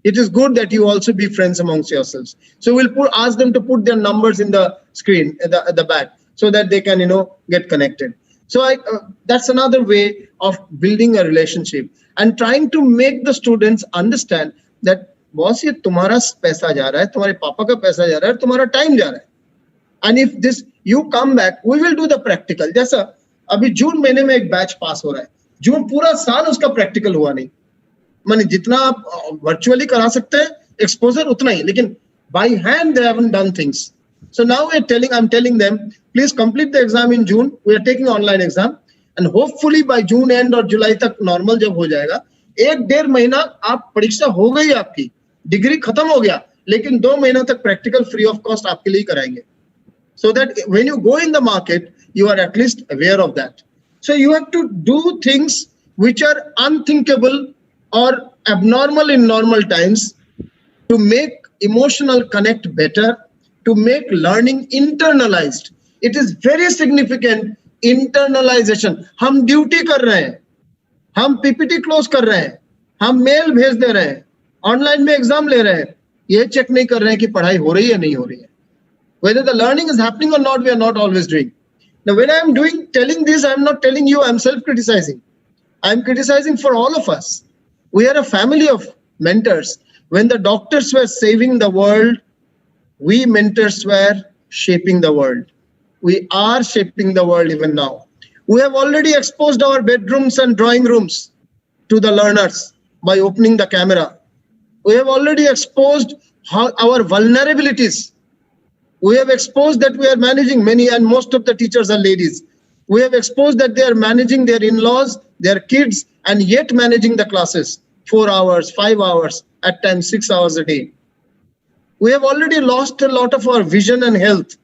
It is good that you also be friends amongst yourselves. So we'll ask them to put their numbers in the screen at the back so that they can get connected. So that's another way of building a relationship and trying to make the students understand that boss ये तुम्हारा पैसा जा रहा है, तुम्हारे पापा का पैसा जा रहा है, तुम्हारा टाइम जा रहा है. And if this you come back, we will do the practical. जैसा अभी जून महीने में एक बैच पास हो रहा है, जून पूरा साल उसका प्रैक्टिकल हुआ नहीं. माने जितना आप वर्चुअली करा सकते हैं एक्सपोजर उतना ही, लेकिन by hand they haven't done things. So now I'm telling them, please complete the exam in June. We are taking online exam and hopefully by June end और जुलाई तक नॉर्मल जब हो जाएगा, 1-1.5 महीना आप परीक्षा हो गई, आपकी डिग्री खत्म हो गया, लेकिन 2 महीना तक प्रैक्टिकल फ्री ऑफ कॉस्ट आपके लिए कराएंगे. So that when you go in the market, you are at least aware of that. So you have to do things which are unthinkable or abnormal in normal times to make emotional connect better, to make learning internalized. It is very significant, internalization. हम duty कर रहे हैं, हम PPT close कर रहे हैं, हम mail भेज दे रहे हैं, ऑनलाइन में एग्जाम ले रहे हैं, ये चेक नहीं कर रहे हैं कि पढ़ाई हो रही है नहीं हो रही है. Whether the learning is happening or not, we are not always doing. Now, when I am telling this, I am not telling you, I am self-criticizing. I am criticizing for all of us. We are a family of mentors. When the doctors were saving the world, we mentors were shaping the world. We are shaping the world even now. We have already exposed our bedrooms and drawing rooms to the learners by opening the camera. We have already exposed our vulnerabilities. We have exposed that we are managing many, and most of the teachers are ladies. We have exposed that they are managing their in-laws, their kids, and yet managing the classes 4 hours, 5 hours, at times 6 hours a day. We have already lost a lot of our vision and health.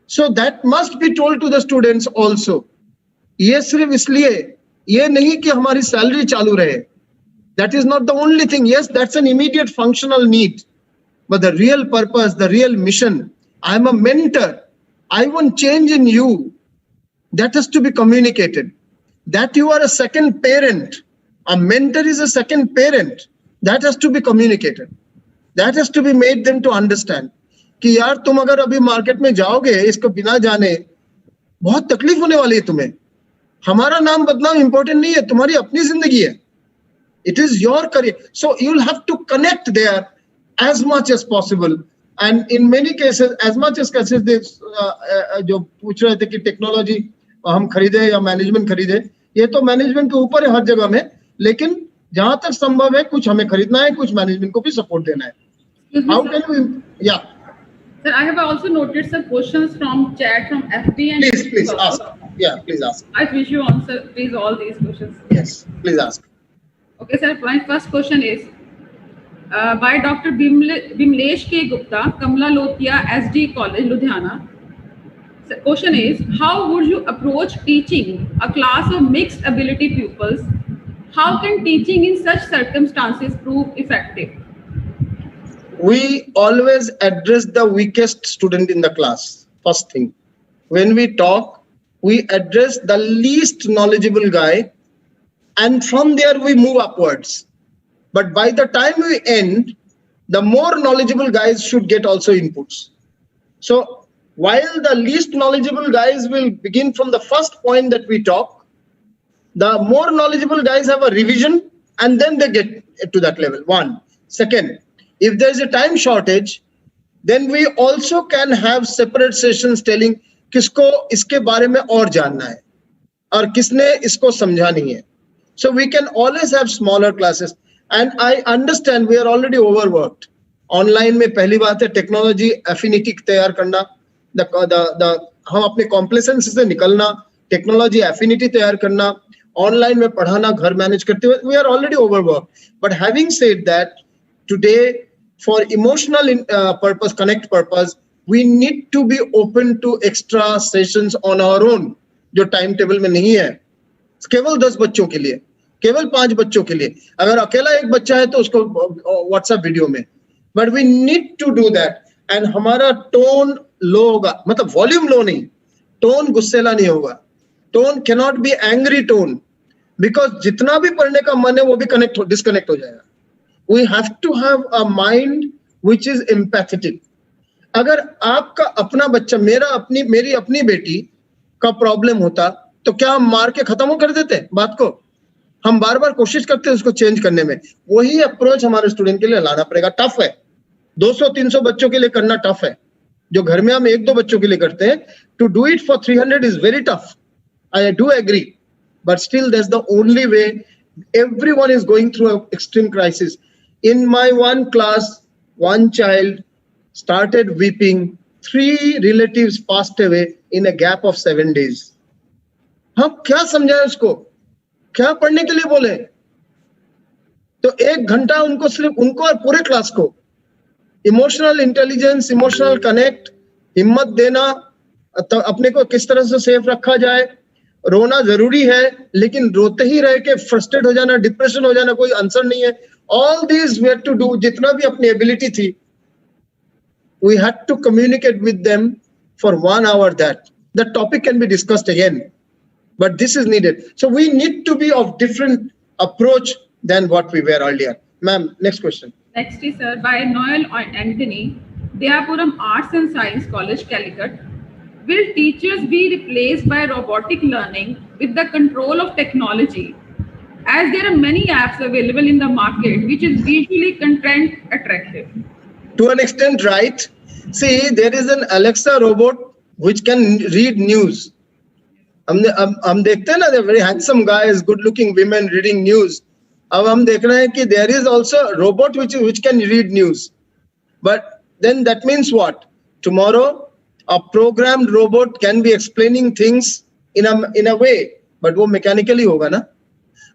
So that must be told to the students also. ये सिर्फ इसलिए ये नहीं कि हमारी salary चालू रहे. That is not the only thing. Yes, that's an immediate functional need. But the real purpose, the real mission, I'm a mentor. I want change in you. That has to be communicated. That you are a second parent. A mentor is a second parent. That has to be communicated. That has to be made them to understand. कि यार तुम अगर अभी market में जाओगे इसको बिना जाने, बहुत तकलीफ होने वाली है तुम्हें. हमारा नाम बदनाम इंपॉर्टेंट नहीं है, तुम्हारी अपनी जिंदगी है. It is your career. So you'll have to connect there as much as possible. And in many cases, as much as cases, जो पूछ रहे थे कि टेक्नोलॉजी हम खरीदे या मैनेजमेंट खरीदे, ये तो मैनेजमेंट के ऊपर है हर जगह में, लेकिन जहां तक संभव है कुछ हमें खरीदना है, कुछ मैनेजमेंट को भी सपोर्ट देना है. How can we? Yeah. Sir, I have also noted some questions from chat from FB and please ask. Yeah, please ask. I wish you answer please all these questions. Yes, please ask. Okay, sir. My first question is by Dr. Bimlesh K. Gupta, Kamla Lotia, SD College, Ludhiana. The question is, how would you approach teaching a class of mixed ability pupils? How can teaching in such circumstances prove effective? We always address the weakest student in the class. First thing, when we talk, we address the least knowledgeable guy, and from there we move upwards. But by the time we end, the more knowledgeable guys should get also inputs. So while the least knowledgeable guys will begin from the first point that we talk, the more knowledgeable guys have a revision and then they get to that level. One. Second, if there is a time shortage, then we also can have separate sessions telling किसको इसके बारे में और जानना है और किसने इसको समझा नहीं है. So we can always have smaller classes. And I understand we are already overworked. Online में पहली बात है टेक्नोलॉजी एफिनिटी तैयार करना, हम अपने कॉम्प्लेसेंस से निकलना, टेक्नोलॉजी एफिनिटी तैयार करना, ऑनलाइन में पढ़ाना, घर मैनेज करते हुए, we are already overworked. But having said that, today for emotional purpose, connect purpose, we need to be open to extra sessions on our own, जो टाइम टेबल में नहीं है, केवल 10 बच्चों के लिए. केवल 5 बच्चों के लिए, अगर अकेला एक बच्चा है तो उसको व्हाट्सएप वीडियो में, but we need to do that. And हमारा टोन लो होगा, मतलब वॉल्यूम लो नहीं, टोन गुस्सेला नहीं होगा, tone can not be angry tone, because जितना भी पढ़ने का मन है वो भी डिस्कनेक्ट हो जाएगा। We have to have a mind which is empathetic. अगर आपका अपना बच्चा, मेरी अपनी बेटी का प्रॉब्लम होता तो क्या हम मार के खत्म कर देते बात को? हम बार बार कोशिश करते हैं उसको चेंज करने में। वही अप्रोच हमारे स्टूडेंट के लिए लाना पड़ेगा। टफ है, 200-300 बच्चों के लिए करना टफ है, जो घर में हम 1-2 बच्चों के लिए करते हैं। To do it for 300 is very tough, I do agree, but still that's the only way. Everyone is going through an extreme crisis. In my one class, one child started weeping, 3 relatives passed away in a gap of 7 days. हम क्या समझाएं उसको, क्या पढ़ने के लिए बोले? तो 1 घंटा उनको, सिर्फ उनको और पूरे क्लास को इमोशनल इंटेलिजेंस, इमोशनल कनेक्ट, हिम्मत देना, तो अपने को किस तरह से सेफ रखा जाए। रोना जरूरी है, लेकिन रोते ही रह के फ्रस्ट्रेट हो जाना, डिप्रेशन हो जाना कोई आंसर नहीं है। All these we had to do, जितना भी अपनी एबिलिटी थी, we had to communicate with them for 1 hour. That the topic can be discussed again, but this is needed. So we need to be of different approach than what we were earlier. Ma'am, next question. Next is sir by Noel Anthony, Deapuram Arts and Science College, Calicut. Will teachers be replaced by robotic learning with the control of technology, as there are many apps available in the market which is visually content attractive? To an extent, right. See, there is an Alexa robot which can read news. हम देखते हैं ना, they're very handsome guys, good looking women reading news. अब हम देख रहे हैं कि there is also a robot which can read news. But then that means what? Tomorrow a programmed robot can be explaining things in a way, but वो mechanically होगा ना?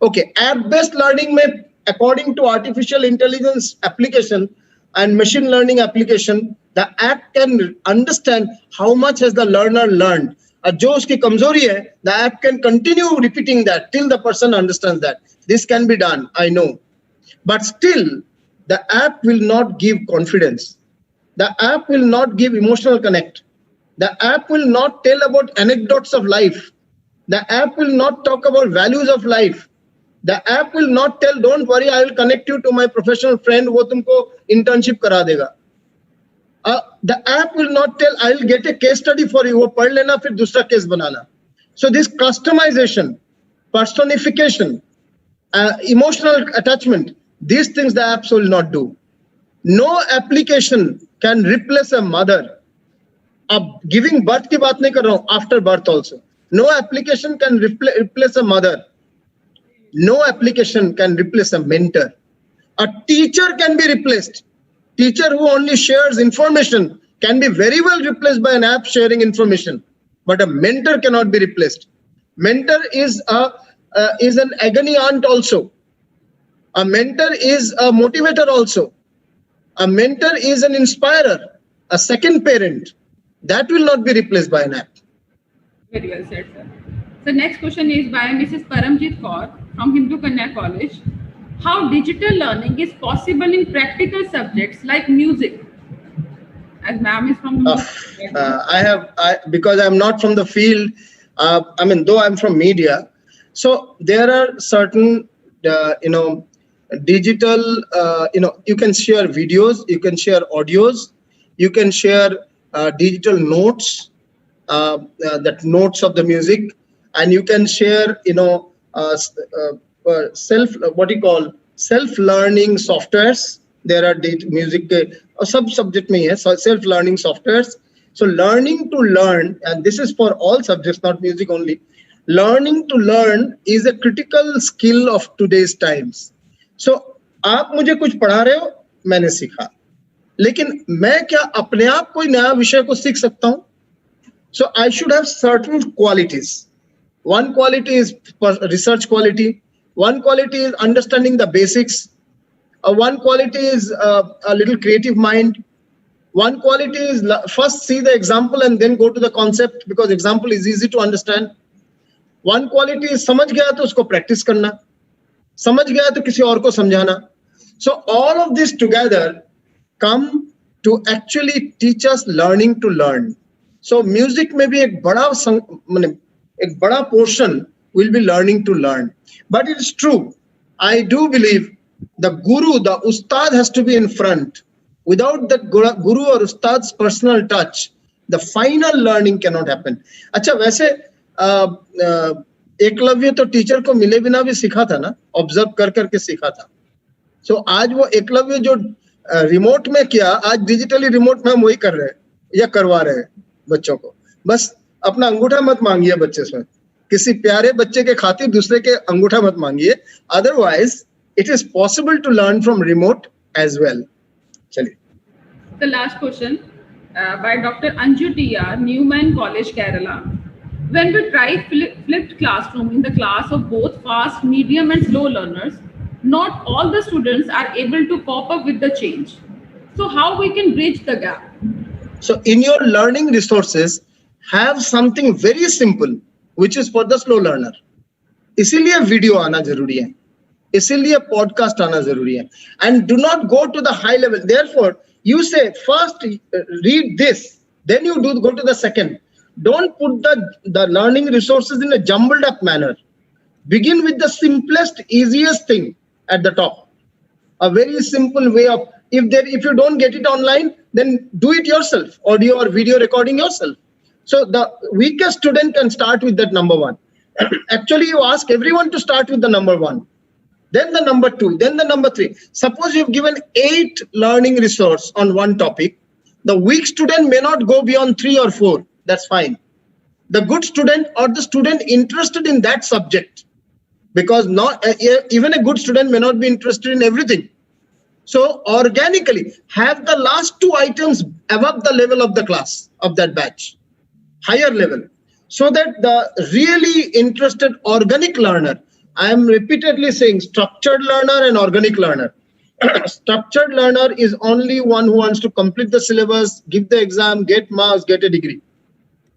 Okay, app based learning में, according to artificial intelligence application and machine learning application, the app can understand how much has the learner learned. जो उसकी कमजोरी है, the app can continue repeating that till the person understands that. This can be done, I know, but still the app will not give confidence. The app will not give emotional connect. The app will not tell about anecdotes of life. The app will not talk about values of life. The app will not tell, don't worry, I will connect you to my professional friend, वो तुमको internship करा देगा. The app will not tell, I will get a case study for you, वो पढ़ लेना फिर दूसरा case banana. So this customization, personification, emotional attachment, these things the apps will not do. No application can replace a mother. अब giving birth की बात नहीं कर रहा हूँ, after birth also. No application can replace a mother. No application can replace a mentor. A teacher can be replaced. Teacher who only shares information can be very well replaced by an app sharing information. But a mentor cannot be replaced. Mentor is an agony aunt also. A mentor is a motivator also. A mentor is an inspirer, a second parent. That will not be replaced by an app. Very well said, sir. So next question is by Mrs. Paramjit Kaur from Hindu Kanya College. How digital learning is possible in practical subjects like music? As ma'am is from the because I'm not from the field, I mean, though I'm from media, so there are certain, digital, you can share videos, you can share audios, you can share digital notes, that notes of the music, and you can share, self-learning softwares. There are music, sub-subject mein hai, self-learning softwares. So learning to learn, and this is for all subjects, not music only. Learning to learn is a critical skill of today's times. So आप मुझे कुछ पढ़ा रहे हो, मैंने सीखा, लेकिन मैं क्या अपने आप कोई नया विषय को सीख सकता हूं? So I should have certain qualities. One quality is research quality. One quality is understanding the basics. One quality is a little creative mind. One quality is first see the example and then go to the concept, because example is easy to understand. One quality is समझ गया तो उसको practice करना. समझ गया तो किसी और को समझाना. So all of this together come to actually teach us learning to learn. So music में भी एक बड़ा portion will be learning to learn. But it's true. I do believe the guru, the ustad has to be in front. Without the guru or ustad's personal touch, the final learning cannot happen. अच्छा वैसे एकलव्य तो teacher को मिले बिना भी सीखा था ना, ऑब्जर्व कर करके सीखा था. सो आज वो एकलव्य जो रिमोट में किया, आज डिजिटली रिमोट में हम वही कर रहे हैं या करवा रहे हैं बच्चों को. बस अपना अंगूठा मत मांगिए बच्चे से, किसी प्यारे बच्चे के खातिर दूसरे के अंगूठा मत मांगिए. Otherwise it is possible to learn from remote as well. चलिए. The last question by Dr. Anju T.R., Newman College, Kerala. When we try flipped classroom in the class of both fast, medium and slow learners, not all the students are able to cope up with the change. So how we can bridge the gap? So in your learning resources, have something very simple, which is for the slow learner. इसीलिए video आना जरूरी है, इसीलिए podcast आना जरूरी है. And do not go to the high level. Therefore, you say first read this, then you go to the second. Don't put the learning resources in a jumbled up manner. Begin with the simplest, easiest thing at the top. A very simple way of, if you don't get it online, then do it yourself, audio or video recording yourself. So the weakest student can start with that number one. Actually, you ask everyone to start with the number one, then the number two, then the number three. Suppose you've given 8 learning resource on one topic. The weak student may not go beyond 3 or 4. That's fine. The good student or the student interested in that subject, because not even a good student may not be interested in everything. So organically have the last 2 items above the level of the class of that batch, higher level, so that the really interested organic learner, I am repeatedly saying structured learner and organic learner. Structured learner is only one who wants to complete the syllabus, give the exam, get marks, get a degree.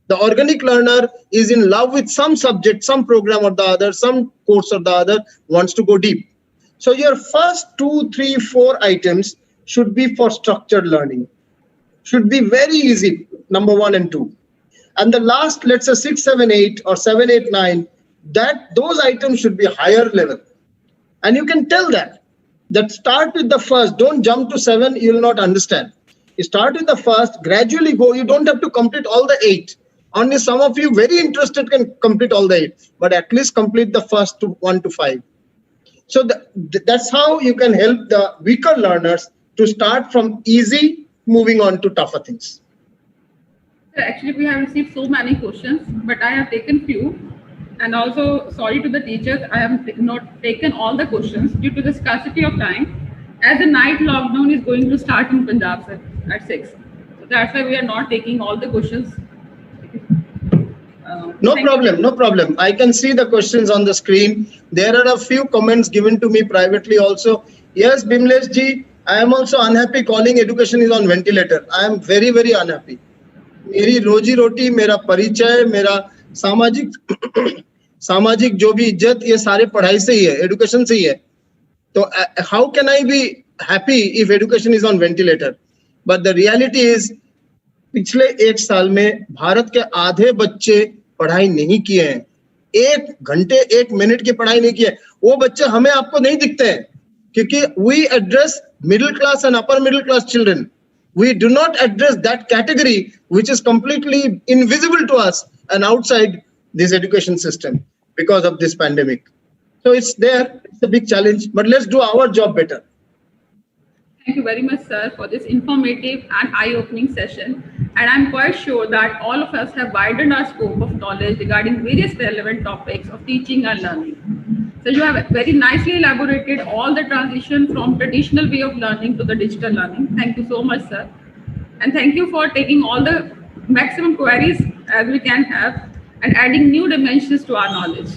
The organic learner is in love with some subject, some program or the other, some course or the other, wants to go deep. So your first 2, 3, 4 items should be for structured learning. Should be very easy, number 1 and 2. And the last, let's say 6, 7, 8 or 7, 8, 9, those items should be higher level. And you can tell that start with the first, don't jump to 7, you will not understand. You start with the first, gradually go, you don't have to complete all the 8. Only some of you very interested can complete all the 8, but at least complete the first 1 to 5. So that's how you can help the weaker learners to start from easy, moving on to tougher things. Actually, we have received so many questions, but I have taken few. And also, sorry to the teachers, I have not taken all the questions due to the scarcity of time, as the night lockdown is going to start in Punjab at 6. So that's why we are not taking all the questions. No problem. I can see the questions on the screen. There are a few comments given to me privately also. Yes, Bimlesh ji, I am also unhappy calling education is on ventilator. I am very, very unhappy. मेरी रोजी रोटी, मेरा परिचय, मेरा सामाजिक जो भी इज्जत, ये सारे पढ़ाई से ही है, एजुकेशन से ही है. तो how can I be happy if education is on ventilator? But the reality is, पिछले 1 साल में भारत के आधे बच्चे पढ़ाई नहीं किए हैं. 1 घंटे 1 मिनट की पढ़ाई नहीं किए. वो बच्चे हमें आपको नहीं दिखते हैं, क्योंकि we address middle class and upper middle class children. We do not address that category which is completely invisible to us and outside this education system because of this pandemic. So it's there, it's a big challenge, but let's do our job better. Thank you very much, sir, for this informative and eye-opening session. And I'm quite sure that all of us have widened our scope of knowledge regarding various relevant topics of teaching and learning. So you have very nicely elaborated all the transition from traditional way of learning to the digital learning. Thank you so much, sir. And thank you for taking all the maximum queries as we can have and adding new dimensions to our knowledge.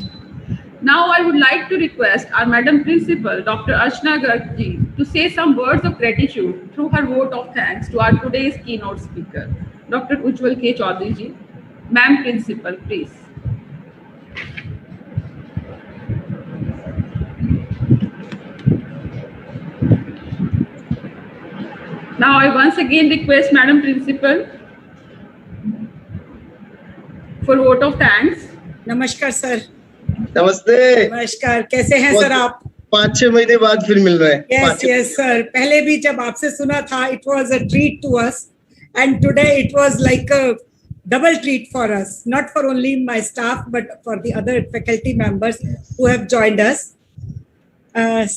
Now I would like to request our Madam Principal, Dr. Archana Garg ji, to say some words of gratitude through her vote of thanks to our today's keynote speaker, Dr. Ujjwal K. Chaudhary ji. Ma'am Principal, please. Now I once again request Madam Principal for vote of thanks. नमस्कार sir. नमस्ते. नमस्कार, कैसे हैं sir आप? 5-6 महीने बाद फिर मिल रहे हैं. Yes sir. पहले भी जब आपसे सुना था, it was a treat to us, and today it was like a double treat for us, not for only my staff but for the other faculty members who have joined us.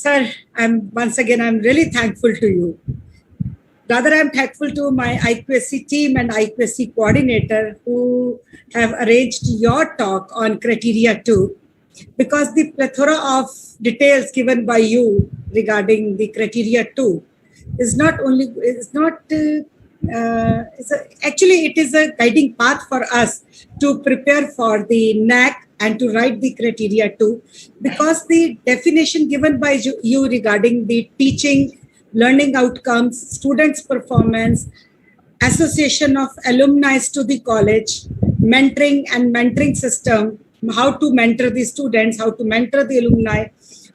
Sir, I'm really thankful to you. Rather, I'm thankful to my IQSC team and IQSC coordinator who have arranged your talk on criteria 2, because the plethora of details given by you regarding the criteria 2 is actually it is a guiding path for us to prepare for the NAC and to write the criteria 2, because the definition given by you regarding the teaching, learning outcomes, students' performance, association of alumni to the college, mentoring and mentoring system, how to mentor the students, how to mentor the alumni,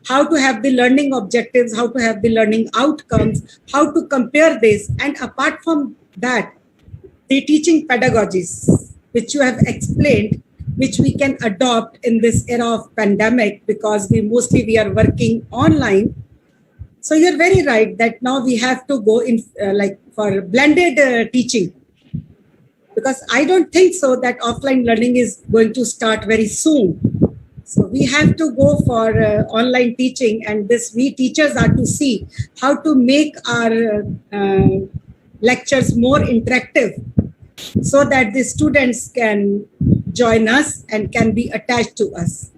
how to have the learning objectives, how to have the learning outcomes, how to compare this. And apart from that, the teaching pedagogies, which you have explained, which we can adopt in this era of pandemic, because we are working online. So you're very right that now we have to go in for blended teaching, because I don't think so that offline learning is going to start very soon. So we have to go for online teaching, and we teachers are to see how to make our lectures more interactive, so that the students can join us and can be attached to us.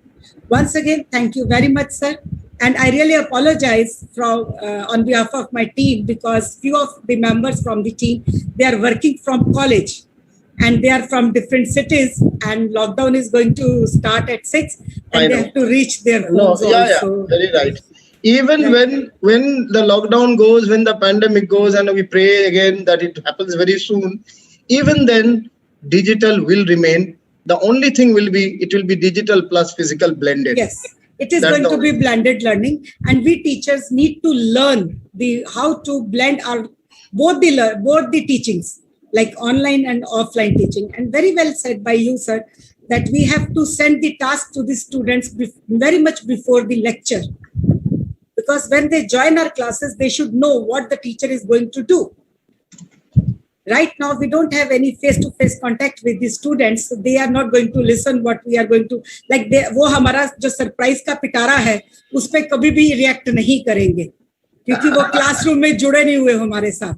Once again, thank you very much, sir. And I really apologize on behalf of my team, because few of the members from the team, they are working from college and they are from different cities, and lockdown is going to start at 6 and they have to reach their homes also. Yeah, very right. Even when the lockdown goes, when the pandemic goes, and we pray again that it happens very soon, even then digital will remain. The only thing will be, it will be digital plus physical blended. Yes. It is going to be blended learning, and we teachers need to learn how to blend both the teachings, like online and offline teaching. And very well said by you, sir, that we have to send the task to the students very much before the lecture, because when they join our classes, they should know what the teacher is going to do. Right now, we don't have any face-to-face contact with the students. So they are not going to listen what we are going to, like वो हमारा जो surprise का पिटारा है, उस पे कभी भी react नहीं करेंगे, क्योंकि वो क्लासरूम में जुड़े नहीं हुए हमारे साथ.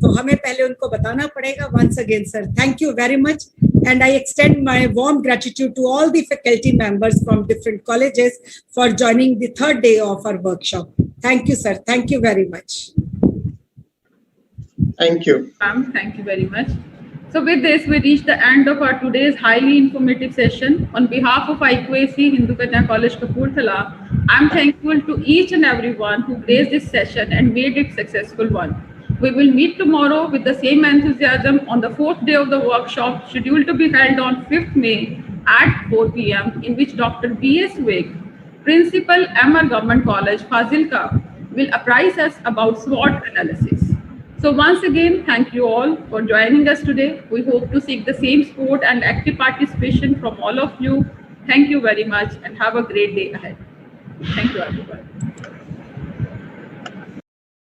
तो हमें पहले उनको बताना पड़ेगा. Once again, sir, thank you very much, and I extend my warm gratitude to all the faculty members from different colleges for joining the third day of our workshop. Thank you, sir. Thank you very much. Thank you. Thank you very much. So with this, we reach the end of our today's highly informative session. On behalf of IQAC Hindu Kanya College Kapurthala, I'm thankful to each and everyone who graced this session and made it successful one. We will meet tomorrow with the same enthusiasm on the 4th day of the workshop, scheduled to be held on 5th May at 4 p.m., in which Dr. B.S. Vig, Principal MR Government College, Fazilka, will apprise us about SWOT analysis. So once again, thank you all for joining us today. We hope to seek the same support and active participation from all of you. Thank you very much and have a great day ahead. Thank you, everyone.